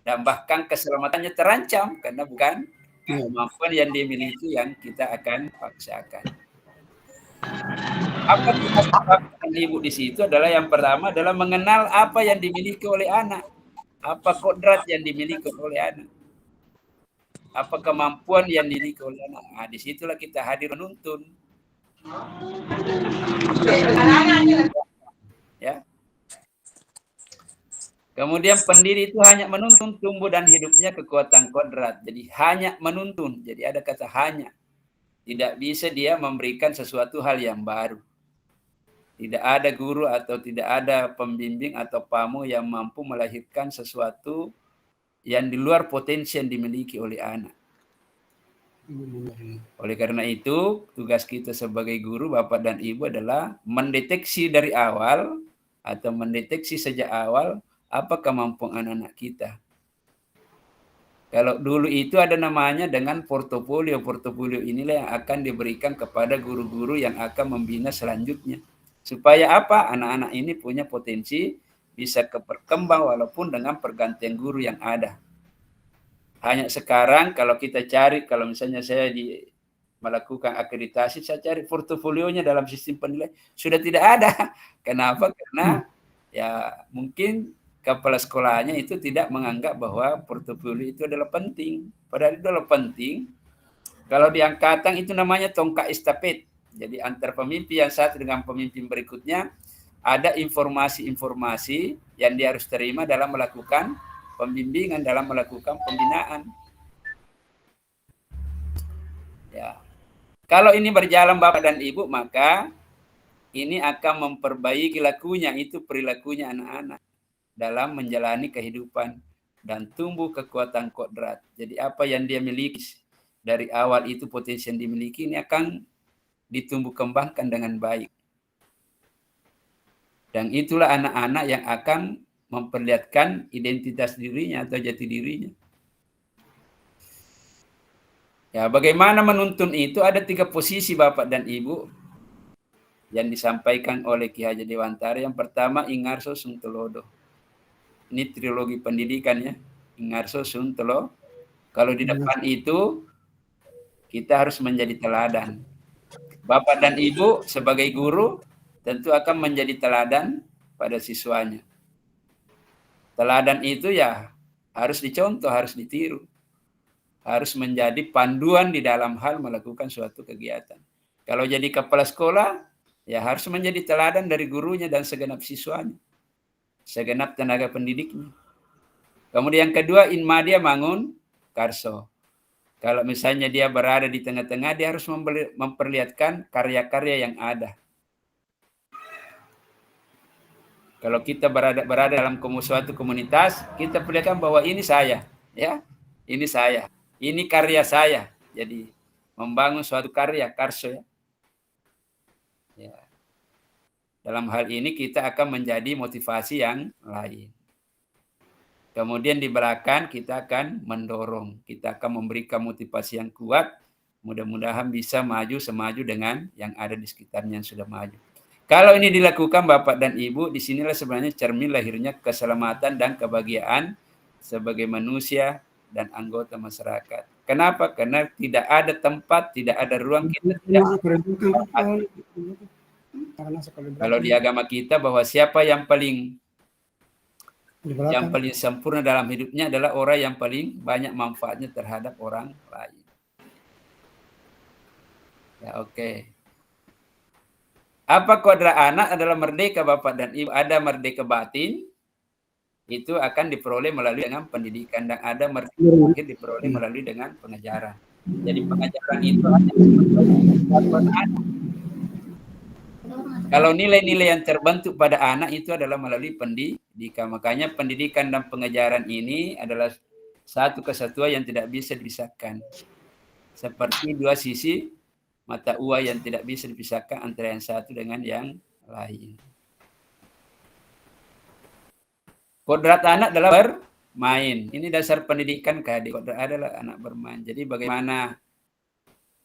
Dan bahkan keselamatannya terancam karena bukan kemampuan yang dimiliki yang kita akan paksakan. Apa tugas Bapak dan Ibu di situ adalah yang pertama adalah mengenal apa yang dimiliki oleh anak. Apa kodrat yang dimiliki oleh anak. Apa kemampuan yang dimiliki oleh anak. Nah, disitulah kita hadir menuntun. Ya. Kemudian pendiri itu hanya menuntun tumbuh dan hidupnya kekuatan kodrat. Jadi hanya menuntun. Jadi ada kata hanya. Tidak bisa dia memberikan sesuatu hal yang baru. Tidak ada guru atau tidak ada pembimbing atau pamu yang mampu melahirkan sesuatu yang di luar potensi yang dimiliki oleh anak. Oleh karena itu, tugas kita sebagai guru, Bapak dan Ibu adalah mendeteksi dari awal atau mendeteksi sejak awal apa kemampuan anak-anak kita. Kalau dulu itu ada namanya dengan portofolio. Portofolio inilah yang akan diberikan kepada guru-guru yang akan membina selanjutnya. Supaya apa? Anak-anak ini punya potensi bisa berkembang walaupun dengan pergantian guru yang ada. Hanya sekarang kalau kita cari, kalau misalnya saya melakukan akreditasi, saya cari portofolionya dalam sistem penilaian. Sudah tidak ada. Kenapa? Karena ya mungkin kepala sekolahnya itu tidak menganggap bahwa portofolio itu adalah penting. Padahal itu adalah penting. Kalau di angkatan itu namanya tongkat estafet. Jadi antar pemimpin yang satu dengan pemimpin berikutnya ada informasi-informasi yang dia harus terima dalam melakukan pembimbingan, dalam melakukan pembinaan. Ya. Kalau ini berjalan Bapak dan Ibu, maka ini akan memperbaiki lakunya, itu perilakunya anak-anak dalam menjalani kehidupan dan tumbuh kekuatan kodrat. Jadi apa yang dia miliki dari awal itu, potensi yang dimiliki ini akan ditumbuh kembangkan dengan baik. Dan itulah anak-anak yang akan memperlihatkan identitas dirinya atau jati dirinya. Ya, bagaimana menuntun itu ada 3 posisi Bapak dan Ibu yang disampaikan oleh Ki Hajar Dewantara. Yang pertama Ingarso Suntulodo. Ini trilogi pendidikannya, Ingarso Suntulodo. Kalau di depan itu kita harus menjadi teladan. Bapak dan Ibu sebagai guru tentu akan menjadi teladan pada siswanya. Teladan itu ya harus dicontoh, harus ditiru. Harus menjadi panduan di dalam hal melakukan suatu kegiatan. Kalau jadi kepala sekolah, ya harus menjadi teladan dari gurunya dan segenap siswanya. Segenap tenaga pendidiknya. Kemudian yang kedua, Inmadia Mangun Karso. Kalau misalnya dia berada di tengah-tengah, dia harus memperlihatkan karya-karya yang ada. Kalau kita berada dalam suatu komunitas, kita perlihatkan bahwa ini saya, ya, ini saya, ini karya saya. Jadi membangun suatu karya, karso, ya. Ya. Dalam hal ini kita akan menjadi motivasi yang lain. Kemudian di belakang kita akan mendorong, kita akan memberikan motivasi yang kuat, mudah-mudahan bisa maju semaju dengan yang ada di sekitarnya yang sudah maju. Kalau ini dilakukan Bapak dan Ibu, disinilah sebenarnya cermin lahirnya keselamatan dan kebahagiaan sebagai manusia dan anggota masyarakat. Kenapa? Karena tidak ada tempat, tidak ada ruang kita tidak. Kalau di agama kita bahwa siapa yang paling sempurna dalam hidupnya adalah orang yang paling banyak manfaatnya terhadap orang lain. Ya, oke. Apa kodrat anak adalah merdeka Bapak dan Ibu? Ada merdeka batin, itu akan diperoleh melalui dengan pendidikan, dan ada merdeka lahir diperoleh melalui dengan pengajaran. Jadi pengajaran itu hanya anak. Kalau nilai-nilai yang terbentuk pada anak itu adalah melalui pendidikan. Makanya pendidikan dan pengajaran ini adalah satu kesatuan yang tidak bisa dipisahkan. Seperti dua sisi mata uang yang tidak bisa dipisahkan antara yang satu dengan yang lain. Kodrat anak adalah bermain. Ini dasar pendidikan KD. Kodrat adalah anak bermain. Jadi bagaimana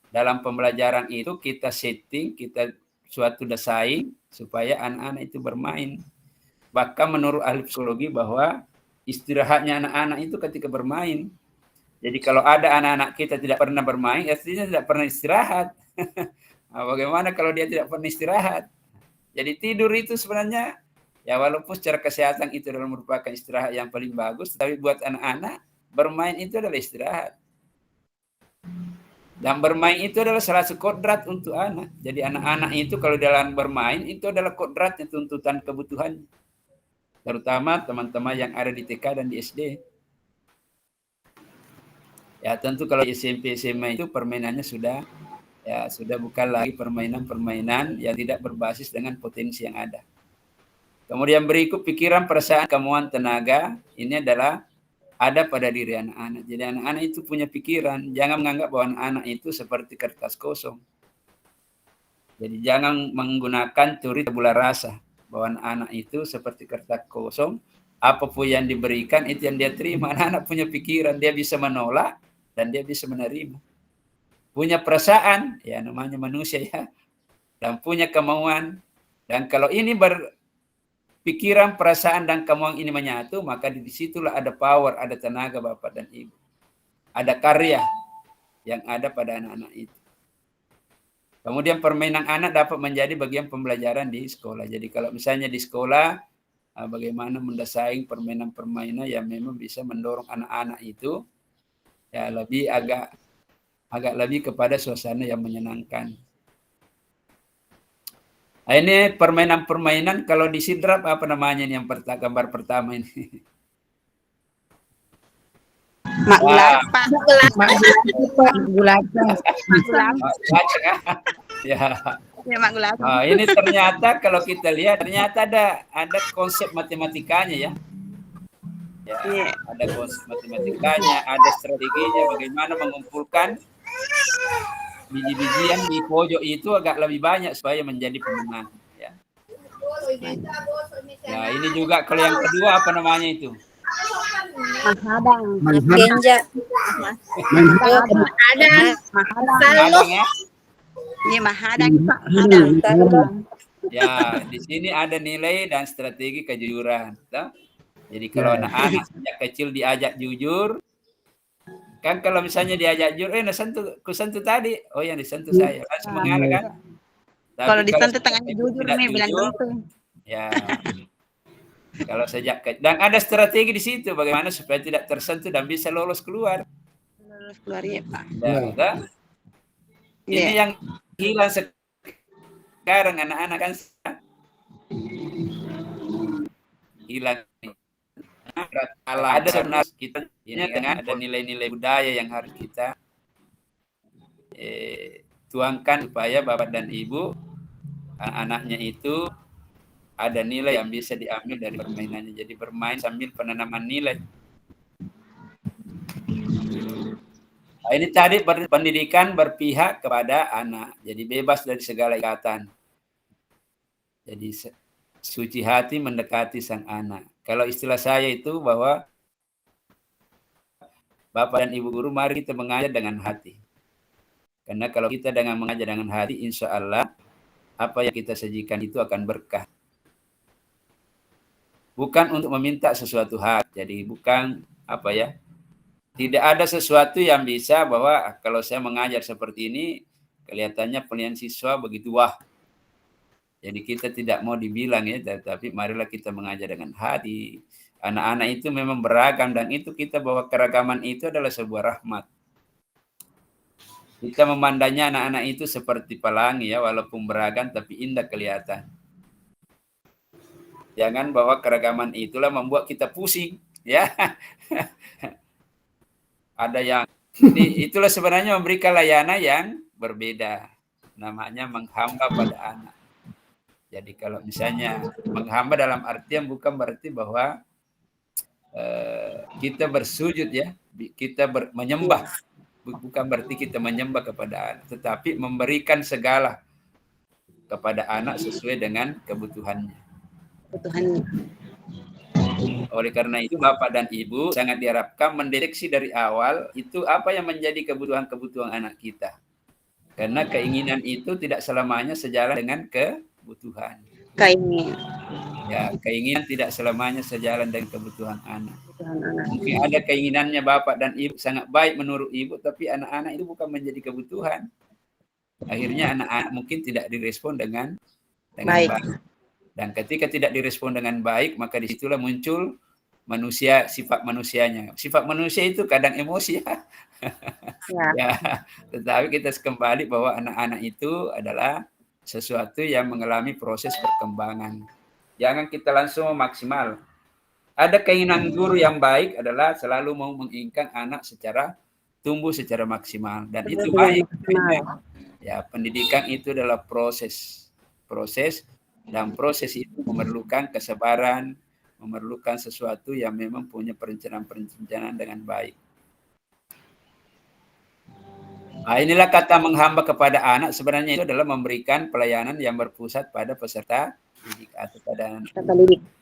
dalam pembelajaran itu kita setting, kita suatu desain supaya anak-anak itu bermain. Bahkan menurut ahli psikologi bahwa istirahatnya anak-anak itu ketika bermain. Jadi kalau ada anak-anak kita tidak pernah bermain, artinya tidak pernah istirahat. Nah, bagaimana kalau dia tidak pernah istirahat? Jadi tidur itu sebenarnya, ya walaupun secara kesehatan itu adalah merupakan istirahat yang paling bagus, tapi buat anak-anak bermain itu adalah istirahat. Dan bermain itu adalah salah satu kodrat untuk anak. Jadi anak-anak itu kalau dalam bermain itu adalah kodratnya, tuntutan kebutuhan. Terutama teman-teman yang ada di TK dan di SD. Ya tentu kalau SMP SMA itu permainannya sudah bukan lagi permainan-permainan yang tidak berbasis dengan potensi yang ada. Kemudian berikut pikiran, perasaan, kemauan, tenaga. Ini adalah ada pada diri anak-anak. Jadi anak-anak itu punya pikiran. Jangan menganggap bahwa anak-anak itu seperti kertas kosong. Jadi jangan menggunakan teori tabula rasa. Bahwa anak-anak itu seperti kertas kosong. Apapun yang diberikan itu yang dia terima. Anak-anak punya pikiran. Dia bisa menolak dan dia bisa menerima. Punya perasaan. Ya namanya manusia ya. Dan punya kemauan. Dan kalau ini pikiran, perasaan, dan kemauan ini menyatu, maka di situlah ada power, ada tenaga Bapak dan Ibu. Ada karya yang ada pada anak-anak itu. Kemudian permainan anak dapat menjadi bagian pembelajaran di sekolah. Jadi kalau misalnya di sekolah, bagaimana mendesain permainan-permainan yang memang bisa mendorong anak-anak itu ya lebih agak lebih kepada suasana yang menyenangkan. Nah, ini permainan-permainan kalau di sidrap apa namanya ini yang gambar pertama ini? Mak Gulat, Pak. Ya. Ya, Mak Gulat. Nah, ini ternyata kalau kita lihat ternyata ada konsep matematikanya ya. Ya, ada konsep matematikanya, ada strateginya bagaimana mengumpulkan biji-bijian di pojok itu agak lebih banyak supaya menjadi pemenang. Ya. Nah, ini juga kalau yang kedua apa namanya itu? Mahadang. Genja. Mahadang ya? Iya, Mahadang. Ya, di sini ada nilai dan strategi kejujuran. Jadi kalau anak-anak sejak kecil diajak jujur, Kan kalau misalnya diajak jujur, kusentuh tadi. Oh yang disentuh saya. Langsung mengalah kan. Tapi Kalau disentuh tengahnya jujur tidak nih bilang jujur, gitu. ya kalau sejak dan ada strategi di situ bagaimana supaya tidak tersentuh dan bisa lolos keluar. Lolos keluar ya Pak. Ya, ini yang hilang sekarang anak-anak kan hilang. Ada sebenarnya kita ini dengan ada nilai-nilai budaya yang harus kita tuangkan supaya bapak dan ibu anaknya itu ada nilai yang bisa diambil dari permainannya. Jadi bermain sambil penanaman nilai. Nah, ini tadi pendidikan berpihak kepada anak. Jadi bebas dari segala ikatan. Jadi suci hati mendekati sang anak. Kalau istilah saya itu bahwa bapak dan ibu guru mari kita mengajar dengan hati. Karena kalau kita dengan mengajar dengan hati, insya Allah apa yang kita sajikan itu akan berkah. Bukan untuk meminta sesuatu hal. Jadi bukan tidak ada sesuatu yang bisa bahwa kalau saya mengajar seperti ini kelihatannya penilaian siswa begitu wah. Jadi kita tidak mau dibilang ya, tapi marilah kita mengajar dengan hati. Anak-anak itu memang beragam dan itu kita bahwa keragaman itu adalah sebuah rahmat. Kita memandangnya anak-anak itu seperti pelangi ya, walaupun beragam tapi indah kelihatan. Jangan bahwa keragaman itulah membuat kita pusing, ya. Ada yang itulah sebenarnya memberikan layanan yang berbeda. Namanya menghamba pada anak. Jadi kalau misalnya menghamba dalam artian bukan berarti bahwa kita bersujud ya, kita menyembah. Bukan berarti kita menyembah kepada anak, tetapi memberikan segala kepada anak sesuai dengan kebutuhannya. Oleh karena itu Bapak dan Ibu sangat diharapkan mendeteksi dari awal itu apa yang menjadi kebutuhan-kebutuhan anak kita. Karena keinginan itu tidak selamanya sejalan dengan kebutuhan. Keinginan tidak selamanya sejalan dengan kebutuhan anak. Mungkin ada keinginannya Bapak dan Ibu sangat baik menurut Ibu, tapi anak-anak itu bukan menjadi kebutuhan. Akhirnya anak-anak mungkin tidak direspon dengan baik. Dan ketika tidak direspon dengan baik, maka disitulah muncul manusia, sifat manusianya. Sifat manusia itu kadang emosi ya. Ya, tetapi kita kembali bahwa anak-anak itu adalah sesuatu yang mengalami proses perkembangan. Jangan kita langsung maksimal. Ada keinginan guru yang baik adalah selalu mau menginginkan anak secara tumbuh secara maksimal. Dan itu baik. Ya, pendidikan itu adalah proses. Dan proses itu memerlukan kesabaran, memerlukan sesuatu yang memang punya perencanaan dengan baik. Nah, inilah kata menghamba kepada anak sebenarnya itu adalah memberikan pelayanan yang berpusat pada peserta didik atau pada anak.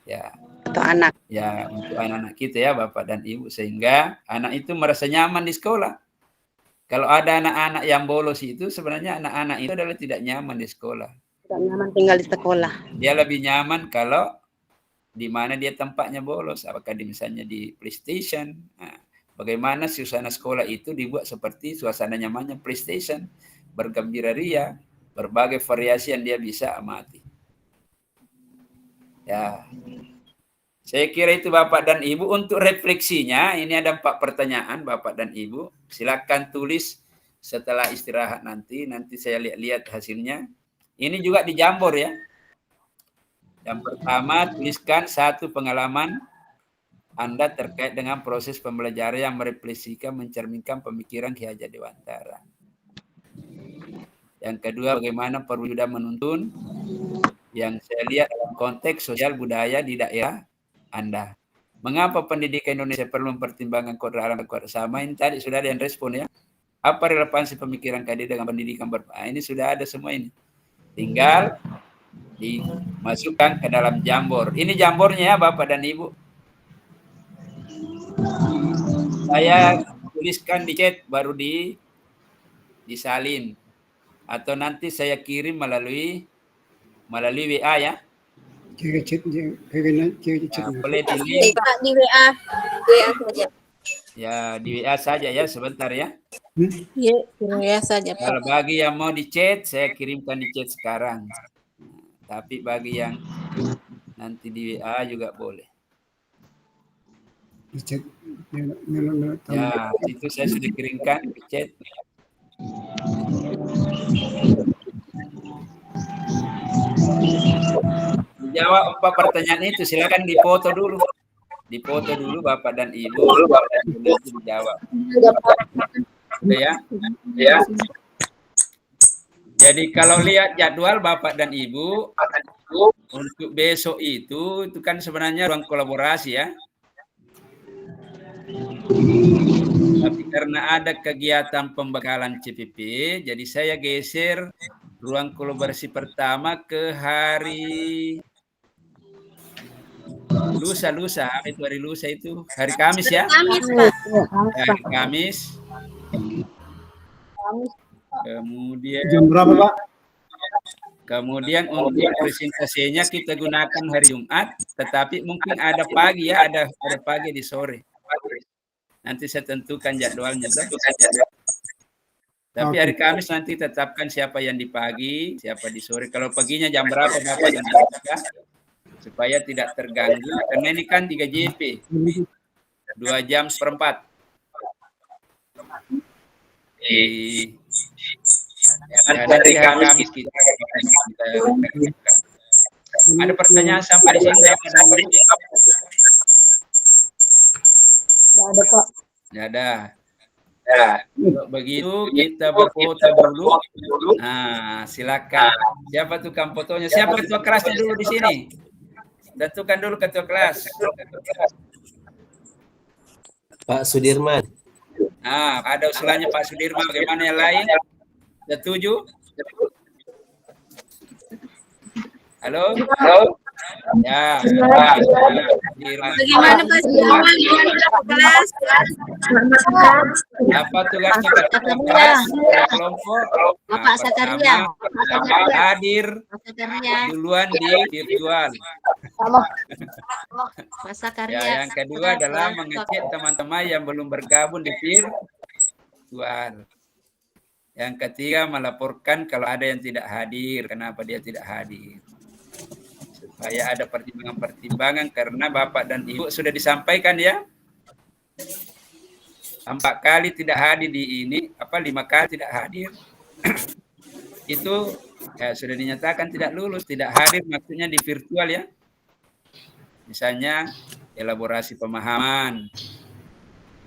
Ya, atau anak. Ya, untuk anak-anak kita ya Bapak dan Ibu sehingga anak itu merasa nyaman di sekolah. Kalau ada anak-anak yang bolos itu sebenarnya anak-anak itu adalah tidak nyaman di sekolah. Tidak nyaman tinggal di sekolah. Dia lebih nyaman kalau di mana dia tempatnya bolos. Apakah misalnya di PlayStation. Nah, bagaimana suasana sekolah itu dibuat seperti suasana nyamannya PlayStation. Bergembira ria. Berbagai variasi yang dia bisa amati. Ya. Saya kira itu Bapak dan Ibu. Untuk refleksinya, ini ada 4 pertanyaan Bapak dan Ibu. Silakan tulis setelah istirahat nanti. Nanti saya lihat hasilnya. Ini juga di Jambor ya. Yang pertama, tuliskan 1 pengalaman Anda terkait dengan proses pembelajaran yang merefleksikan, mencerminkan pemikiran Ki Hajar Dewantara. Yang kedua, bagaimana perwujudan menuntun yang saya lihat dalam konteks sosial budaya di daerah Anda. Mengapa pendidikan Indonesia perlu mempertimbangkan kodrat alam dan kodrat sama? Ini tadi sudah ada yang respon ya. Apa relevansi pemikiran KD dengan pendidikan ini sudah ada semua ini. Tinggal dimasukkan ke dalam Jambor. Ini Jambornya ya Bapak dan Ibu. Saya tuliskan di chat baru disalin. Atau nanti saya kirim melalui WA ya. Boleh di WA saja. Ya, di WA saja ya, sebentar ya. Iya, ya saja Pak. Kalau bagi yang mau di chat, saya kirimkan di chat sekarang. Tapi bagi yang nanti di WA juga boleh. Di chat. Ya, itu saya sudah kirimkan di chat. Dijawab apa pertanyaan itu, silakan dipoto dulu. Dipoto dulu Bapak dan Ibu, nanti dijawab. Ya. Ya. Jadi kalau lihat jadwal Bapak dan Ibu untuk besok itu kan sebenarnya ruang kolaborasi ya. Tapi karena ada kegiatan pembekalan CPP, jadi saya geser ruang kolaborasi pertama ke hari lusa, itu hari lusa itu hari Kamis ya. Kamis, Pak. Hari Kamis. Kemudian Jam berapa, Pak? Kemudian untuk presentasinya kita gunakan hari Jumat, tetapi mungkin ada pagi ya, ada pagi di sore. Nanti saya tentukan jadwalnya. Tapi hari Kamis nanti tetapkan siapa yang di pagi, siapa di sore. Kalau paginya jam berapa Bapak dan Ibu, supaya tidak terganggu. Karena ini kan 3 JP, 2 jam seperempat. Nanti hari Kamis kita ada pertanyaan sampai di sini? Tidak ada Pak. Tidak ada. Ya, begitu kita berfoto dulu. Nah, silakan. Siapa tukang fotonya? Siapa ketua kelasnya dulu di sini? Tentukan dulu ketua kelas. Pak Sudirman. Nah, ada usulannya Pak Sudirman. Bagaimana yang lain? Setuju? Halo? Halo? Ya. Bagaimana Pak Sudirman? Kelas? Apa tugasnya kelas kelompok? Bapak Sakaria. Hadir duluan di virtual. Pak Sakaria. Ya, yang kedua adalah mengecek teman-teman yang belum bergabung di virtual. Yang ketiga melaporkan kalau ada yang tidak hadir, kenapa dia tidak hadir. Supaya ada pertimbangan-pertimbangan karena Bapak dan Ibu sudah disampaikan ya. 4 kali tidak hadir di ini, 5 kali tidak hadir. Itu ya, sudah dinyatakan tidak lulus, tidak hadir maksudnya di virtual ya. Misalnya elaborasi pemahaman.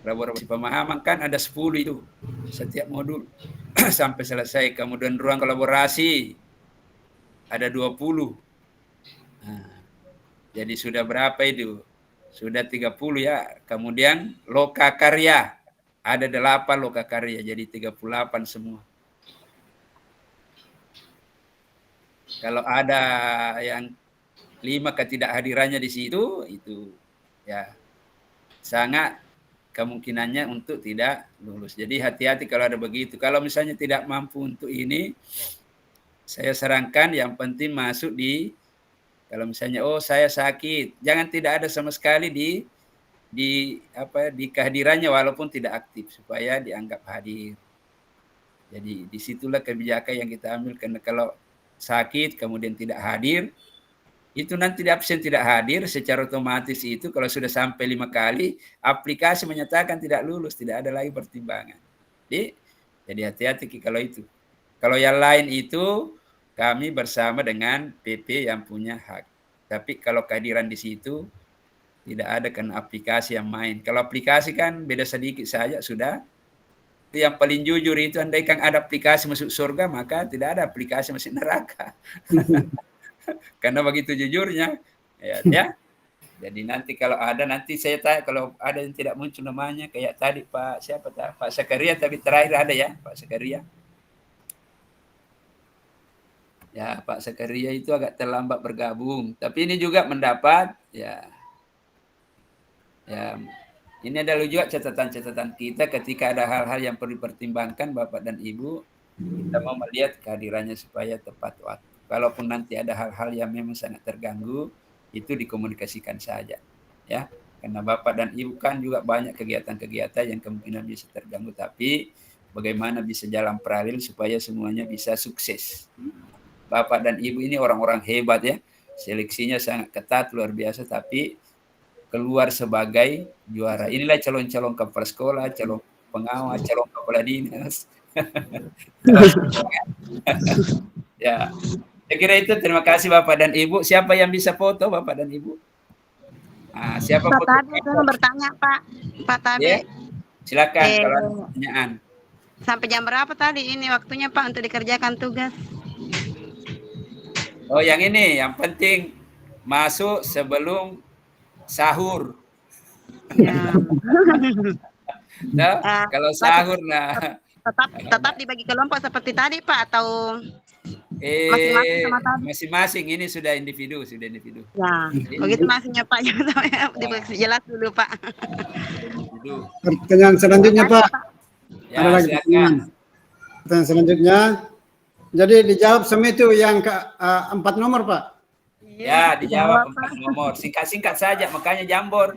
Elaborasi pemahaman kan ada 10 itu setiap modul sampai selesai. Kemudian ruang kolaborasi ada 20. Nah, jadi sudah berapa itu? Sudah 30 ya. Kemudian loka karya ada 8 loka karya, jadi 38 semua. Kalau ada yang 5 ketidakhadirannya di situ, itu ya sangat kemungkinannya untuk tidak lulus. Jadi hati-hati kalau ada begitu. Kalau misalnya tidak mampu untuk ini, saya sarankan yang penting masuk di, kalau misalnya saya sakit, jangan tidak ada sama sekali di kehadirannya walaupun tidak aktif supaya dianggap hadir. Jadi disitulah kebijakan yang kita ambil, karena kalau sakit kemudian tidak hadir, itu nanti di absen tidak hadir secara otomatis itu kalau sudah sampai 5 kali aplikasi menyatakan tidak lulus, tidak ada lagi pertimbangan. Jadi hati-hati kalau itu. Kalau yang lain itu kami bersama dengan PP yang punya hak. Tapi kalau kehadiran di situ tidak ada kan aplikasi yang main. Kalau aplikasi kan beda sedikit saja sudah. Itu yang paling jujur itu, andaikan ada aplikasi masuk surga maka tidak ada aplikasi masuk neraka. Karena begitu jujurnya. Ya. Jadi nanti kalau ada, nanti saya tanya kalau ada yang tidak muncul namanya kayak tadi Pak Sakaria, tapi terakhir ada ya Pak Sakaria. Ya, Pak Sakaria itu agak terlambat bergabung. Tapi ini juga mendapat, ya ini adalah juga catatan-catatan kita ketika ada hal-hal yang perlu dipertimbangkan Bapak dan Ibu. Kita mau melihat kehadirannya supaya tepat waktu. Kalaupun nanti ada hal-hal yang memang sangat terganggu, itu dikomunikasikan saja. Ya, Karena Bapak dan Ibu kan juga banyak kegiatan-kegiatan yang kemungkinan bisa terganggu, tapi bagaimana bisa jalan paralel supaya semuanya bisa sukses. Bapak dan Ibu ini orang-orang hebat ya, seleksinya sangat ketat, luar biasa, tapi keluar sebagai juara. Inilah calon-calon kepala sekolah, calon pengawas, calon kepala dinas. Ya, saya kira itu. Terima kasih Bapak dan Ibu. Siapa yang bisa foto Bapak dan Ibu? Nah, siapa Pak foto? Tabe, saya mau bertanya Pak. Pak Tabe. Ya, silakan kalau ada pertanyaan. Sampai jam berapa tadi ini waktunya Pak untuk dikerjakan tugas? Oh, yang ini, yang penting masuk sebelum sahur. Ya. Nah, kalau sahur nah tetap dibagi kelompok seperti tadi Pak, atau masing-masing ini sudah individu. Ya, begitu masihnya Pak, jelas dulu Pak. Pertanyaan selanjutnya Pak. Ya, Ada lagi pertanyaan selanjutnya. Jadi dijawab semua itu yang ke 4 nomor Pak. Ya, dijawab 4 nomor. Singkat-singkat saja, makanya jambor.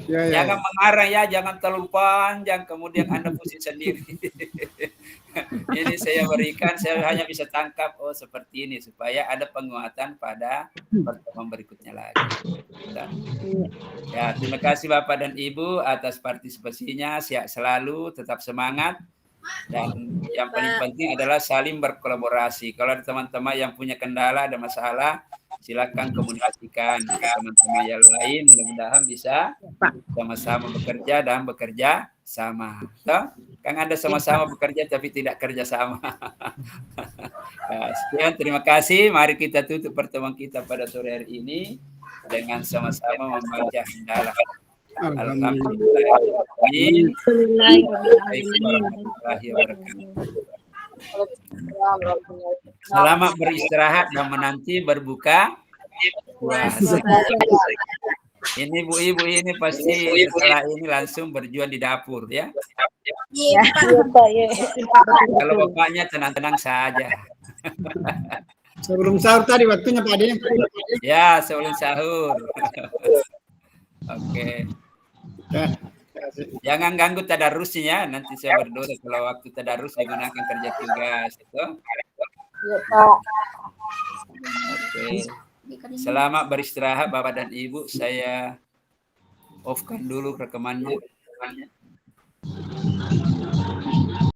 Ya. Jangan mengarang ya, jangan terlalu panjang, kemudian Anda pusing sendiri. Ini saya berikan, saya hanya bisa tangkap, oh seperti ini, supaya ada penguatan pada pertemuan berikutnya lagi. Ya, terima kasih Bapak dan Ibu atas partisipasinya, sehat selalu, tetap semangat. Dan yang paling penting adalah saling berkolaborasi. Kalau ada teman-teman yang punya kendala, ada masalah, silakan komunikasikan ke teman-teman yang lain. Mudah-mudahan bisa sama-sama bekerja dan bekerja sama. Toh? Kan ada sama-sama bekerja tapi tidak kerja sama. Nah, sekian, terima kasih. Mari kita tutup pertemuan kita pada sore hari ini dengan sama-sama membaca hendala. Selamat beristirahat dan menanti berbuka puasa. Ini Bu Ibu ini pasti setelah ini langsung berjuang di dapur ya. Iya, Kalau bapaknya tenang-tenang saja. Sebelum sahur tadi waktunya Pak Ade. Ya, sebelum sahur. Oke. Jangan ganggu tadarusnya, nanti saya berdoa kalau waktu tadarus digunakan kerja tugas itu. Iya, Pak. Oke. Selamat beristirahat Bapak dan Ibu. Saya off-kan dulu rekamannya.